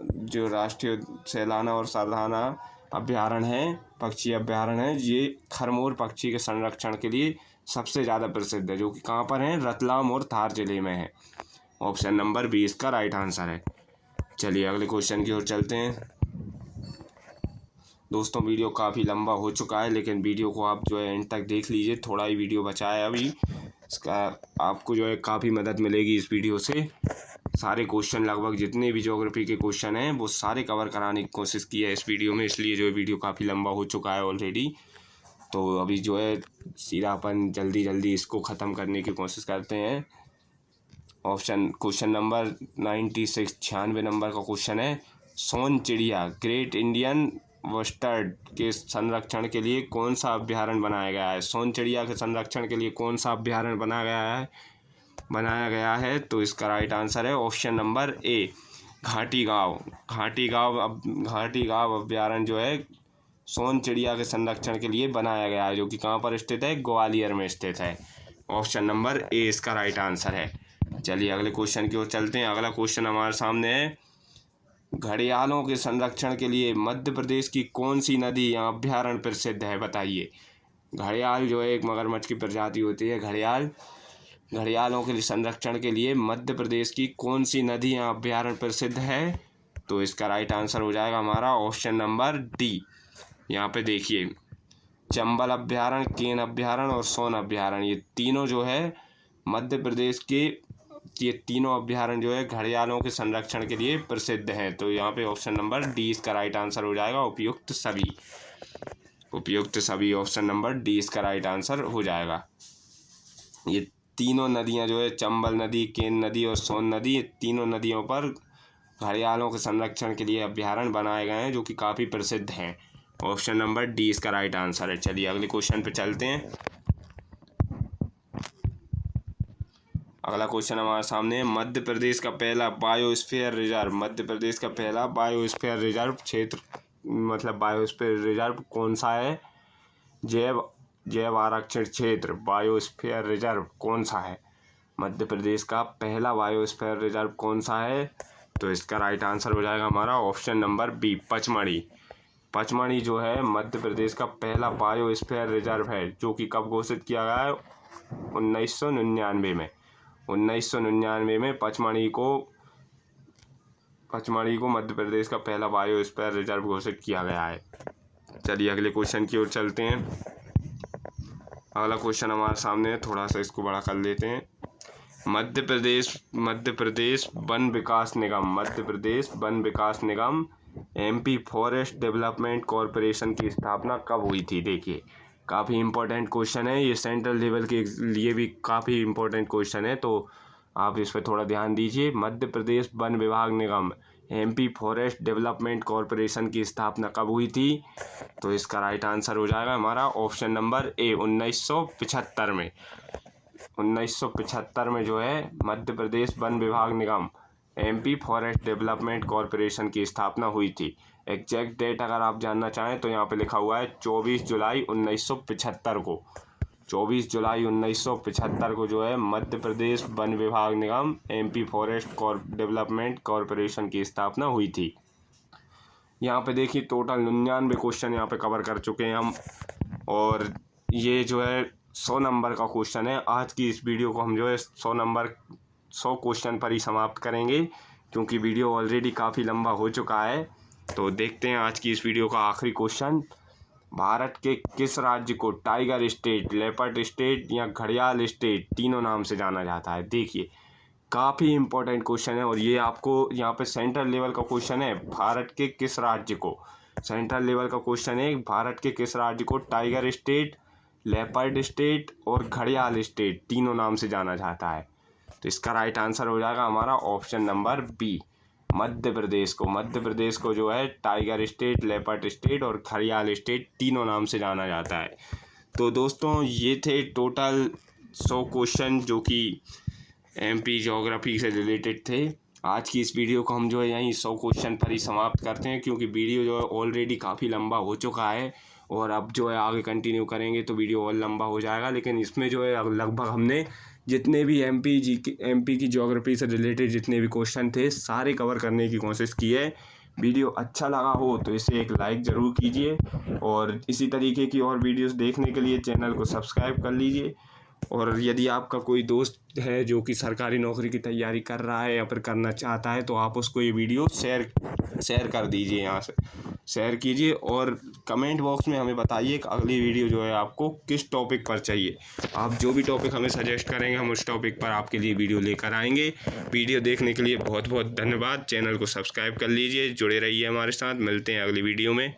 [SPEAKER 1] जो राष्ट्रीय सैलाना और सरदाना अभ्यारण्य है, पक्षी अभ्यारण्य है, ये खरमोर पक्षी के संरक्षण के लिए सबसे ज़्यादा प्रसिद्ध है, जो कि कहाँ पर है, रतलाम और धार जिले में है। ऑप्शन नंबर 20 का राइट आंसर है। चलिए अगले क्वेश्चन की ओर चलते हैं दोस्तों। वीडियो काफ़ी लंबा हो चुका है, लेकिन वीडियो को आप जो है एंड तक देख लीजिए, थोड़ा ही वीडियो बचा है अभी। इसका आपको जो है काफ़ी मदद मिलेगी इस वीडियो से। सारे क्वेश्चन लगभग जितने भी ज्योग्राफी के क्वेश्चन हैं वो सारे कवर कराने की कोशिश की है इस वीडियो में, इसलिए जो है वीडियो काफ़ी लंबा हो चुका है ऑलरेडी। तो अभी जो है सीधा अपन जल्दी इसको ख़त्म करने की कोशिश करते हैं। क्वेश्चन नंबर 96 नंबर का क्वेश्चन है, सोन चिड़िया ग्रेट इंडियन बस्टर्ड के संरक्षण के लिए कौन सा अभ्यारण्य बनाया गया है। सोन चिड़िया के संरक्षण के लिए कौन सा अभ्यारण्य बनाया गया है। तो इसका राइट आंसर है ऑप्शन नंबर ए, घाटी गाँव अभ्यारण्य जो है सोन चिड़िया के संरक्षण के लिए बनाया गया है, जो कि कहाँ पर स्थित है, ग्वालियर में स्थित है। ऑप्शन नंबर ए इसका राइट आंसर है। चलिए अगले क्वेश्चन की ओर चलते हैं। अगला क्वेश्चन हमारे सामने है, घड़ियालों के संरक्षण के लिए मध्य प्रदेश की कौन सी नदी या अभ्यारण्य प्रसिद्ध है, बताइए। घड़ियाल जो है एक मगरमच्छ की प्रजाति होती है। घड़ियालों के संरक्षण के लिए मध्य प्रदेश की कौन सी नदी या अभ्यारण्य प्रसिद्ध है, तो इसका राइट आंसर हो जाएगा हमारा ऑप्शन नंबर डी। यहाँ पे देखिए, चंबल अभ्यारण्य, केन अभ्यारण्य और सोन अभ्यारण्य, ये तीनों जो है मध्य प्रदेश के, ये तीनों अभ्यारण्य जो है घड़ियालों के संरक्षण के लिए प्रसिद्ध हैं। तो यहाँ पे ऑप्शन नंबर डी इसका राइट आंसर हो जाएगा, उपयुक्त सभी ऑप्शन नंबर डी इसका राइट आंसर हो जाएगा। ये तीनों नदियाँ जो है चंबल नदी, केन नदी और सोन नदी, ये तीनों नदियों पर घड़ियालों के संरक्षण के लिए अभ्यारण्य बनाए गए हैं जो कि काफ़ी प्रसिद्ध हैं। ऑप्शन नंबर डी इसका राइट आंसर है। चलिए अगले क्वेश्चन पे चलते हैं। अगला क्वेश्चन हमारे सामने है, मध्य प्रदेश का पहला बायोस्फीयर रिजर्व क्षेत्र, मतलब बायोस्फीयर रिजर्व कौन सा है। जैव आरक्षण क्षेत्र बायोस्फीयर रिजर्व कौन सा है, मध्य प्रदेश का पहला बायोस्फीयर रिजर्व कौन सा है, तो इसका राइट आंसर हो जाएगा हमारा option number B, Pachmarhi. Pachmarhi जो है मध्य प्रदेश का पहला बायोस्फीयर रिजर्व है, जो कि कब घोषित किया गया है, 1999 में। 1999 में पचमढ़ी को मध्य प्रदेश का पहला बायोस्फीयर रिजर्व घोषित किया गया है। चलिए अगले क्वेश्चन की ओर चलते हैं। अगला क्वेश्चन हमारे सामने है, थोड़ा सा इसको बड़ा कर लेते हैं। मध्य प्रदेश वन विकास निगम एमपी फॉरेस्ट डेवलपमेंट कॉरपोरेशन की स्थापना कब हुई थी। देखिए काफ़ी इम्पोर्टेंट क्वेश्चन है ये, सेंट्रल लेवल के लिए भी काफ़ी इम्पोर्टेंट क्वेश्चन है, तो आप इस पर थोड़ा ध्यान दीजिए। मध्य प्रदेश वन विभाग निगम एमपी फॉरेस्ट डेवलपमेंट कॉरपोरेशन की स्थापना कब हुई थी, तो इसका राइट आंसर हो जाएगा हमारा ऑप्शन नंबर ए, 1975 में। 1975 में जो है मध्य प्रदेश वन विभाग निगम एमपी फॉरेस्ट डेवलपमेंट कॉरपोरेशन की स्थापना हुई थी। एग्जैक्ट डेट अगर आप जानना चाहें तो यहाँ पे लिखा हुआ है 24 जुलाई 1975 को। 24 जुलाई 1975 को जो है मध्य प्रदेश वन विभाग निगम एमपी फॉरेस्ट डेवलपमेंट कॉरपोरेशन की स्थापना हुई थी। यहाँ पे देखिए टोटल 99 क्वेश्चन यहाँ पे कवर कर चुके हैं हम, और ये जो है 100 नंबर का क्वेश्चन है। आज की इस वीडियो को हम जो है 100 क्वेश्चन पर ही समाप्त करेंगे, क्योंकि वीडियो ऑलरेडी काफ़ी लंबा हो चुका है। तो देखते हैं आज की इस वीडियो का आखिरी क्वेश्चन। भारत के किस राज्य को टाइगर स्टेट, लेपर्ड स्टेट या घड़ियाल स्टेट तीनों नाम से जाना जाता है। देखिए काफ़ी इंपॉर्टेंट क्वेश्चन है, और ये आपको यहाँ पे सेंट्रल लेवल का क्वेश्चन है। भारत के किस राज्य को, सेंट्रल लेवल का क्वेश्चन है, भारत के किस राज्य को टाइगर स्टेट, लेपर्ड स्टेट और घड़ियाल स्टेट तीनों नाम से जाना जाता है, तो इसका राइट आंसर हो जाएगा हमारा option number B, Madhya Pradesh को जो है टाइगर स्टेट, लेपर्ड स्टेट और घड़ियाल स्टेट तीनों नाम से जाना जाता है। तो दोस्तों ये थे टोटल 100 क्वेश्चन जो कि एमपी ज्योग्राफी से रिलेटेड थे। आज की इस वीडियो को हम जो है यहीं 100 क्वेश्चन पर ही समाप्त करते हैं, क्योंकि वीडियो जो है ऑलरेडी काफ़ी लंबा हो चुका है, और अब जो है आगे कंटिन्यू करेंगे तो वीडियो और लंबा हो जाएगा। लेकिन इसमें जो है लगभग हमने जितने भी एमपी की ज्योग्राफी से रिलेटेड जितने भी क्वेश्चन थे सारे कवर करने की कोशिश की है। वीडियो अच्छा लगा हो तो इसे एक लाइक ज़रूर कीजिए, और इसी तरीके की और वीडियोस देखने के लिए चैनल को सब्सक्राइब कर लीजिए। और यदि आपका कोई दोस्त है जो कि सरकारी नौकरी की तैयारी कर रहा है या फिर करना चाहता है, तो आप उसको ये वीडियो शेयर कर दीजिए, यहाँ से शेयर कीजिए, और कमेंट बॉक्स में हमें बताइए कि अगली वीडियो जो है आपको किस टॉपिक पर चाहिए। आप जो भी टॉपिक हमें सजेस्ट करेंगे हम उस टॉपिक पर आपके लिए वीडियो लेकर आएंगे। वीडियो देखने के लिए बहुत बहुत धन्यवाद। चैनल को सब्सक्राइब कर लीजिए, जुड़े रहिए हमारे साथ। मिलते हैं अगली वीडियो में।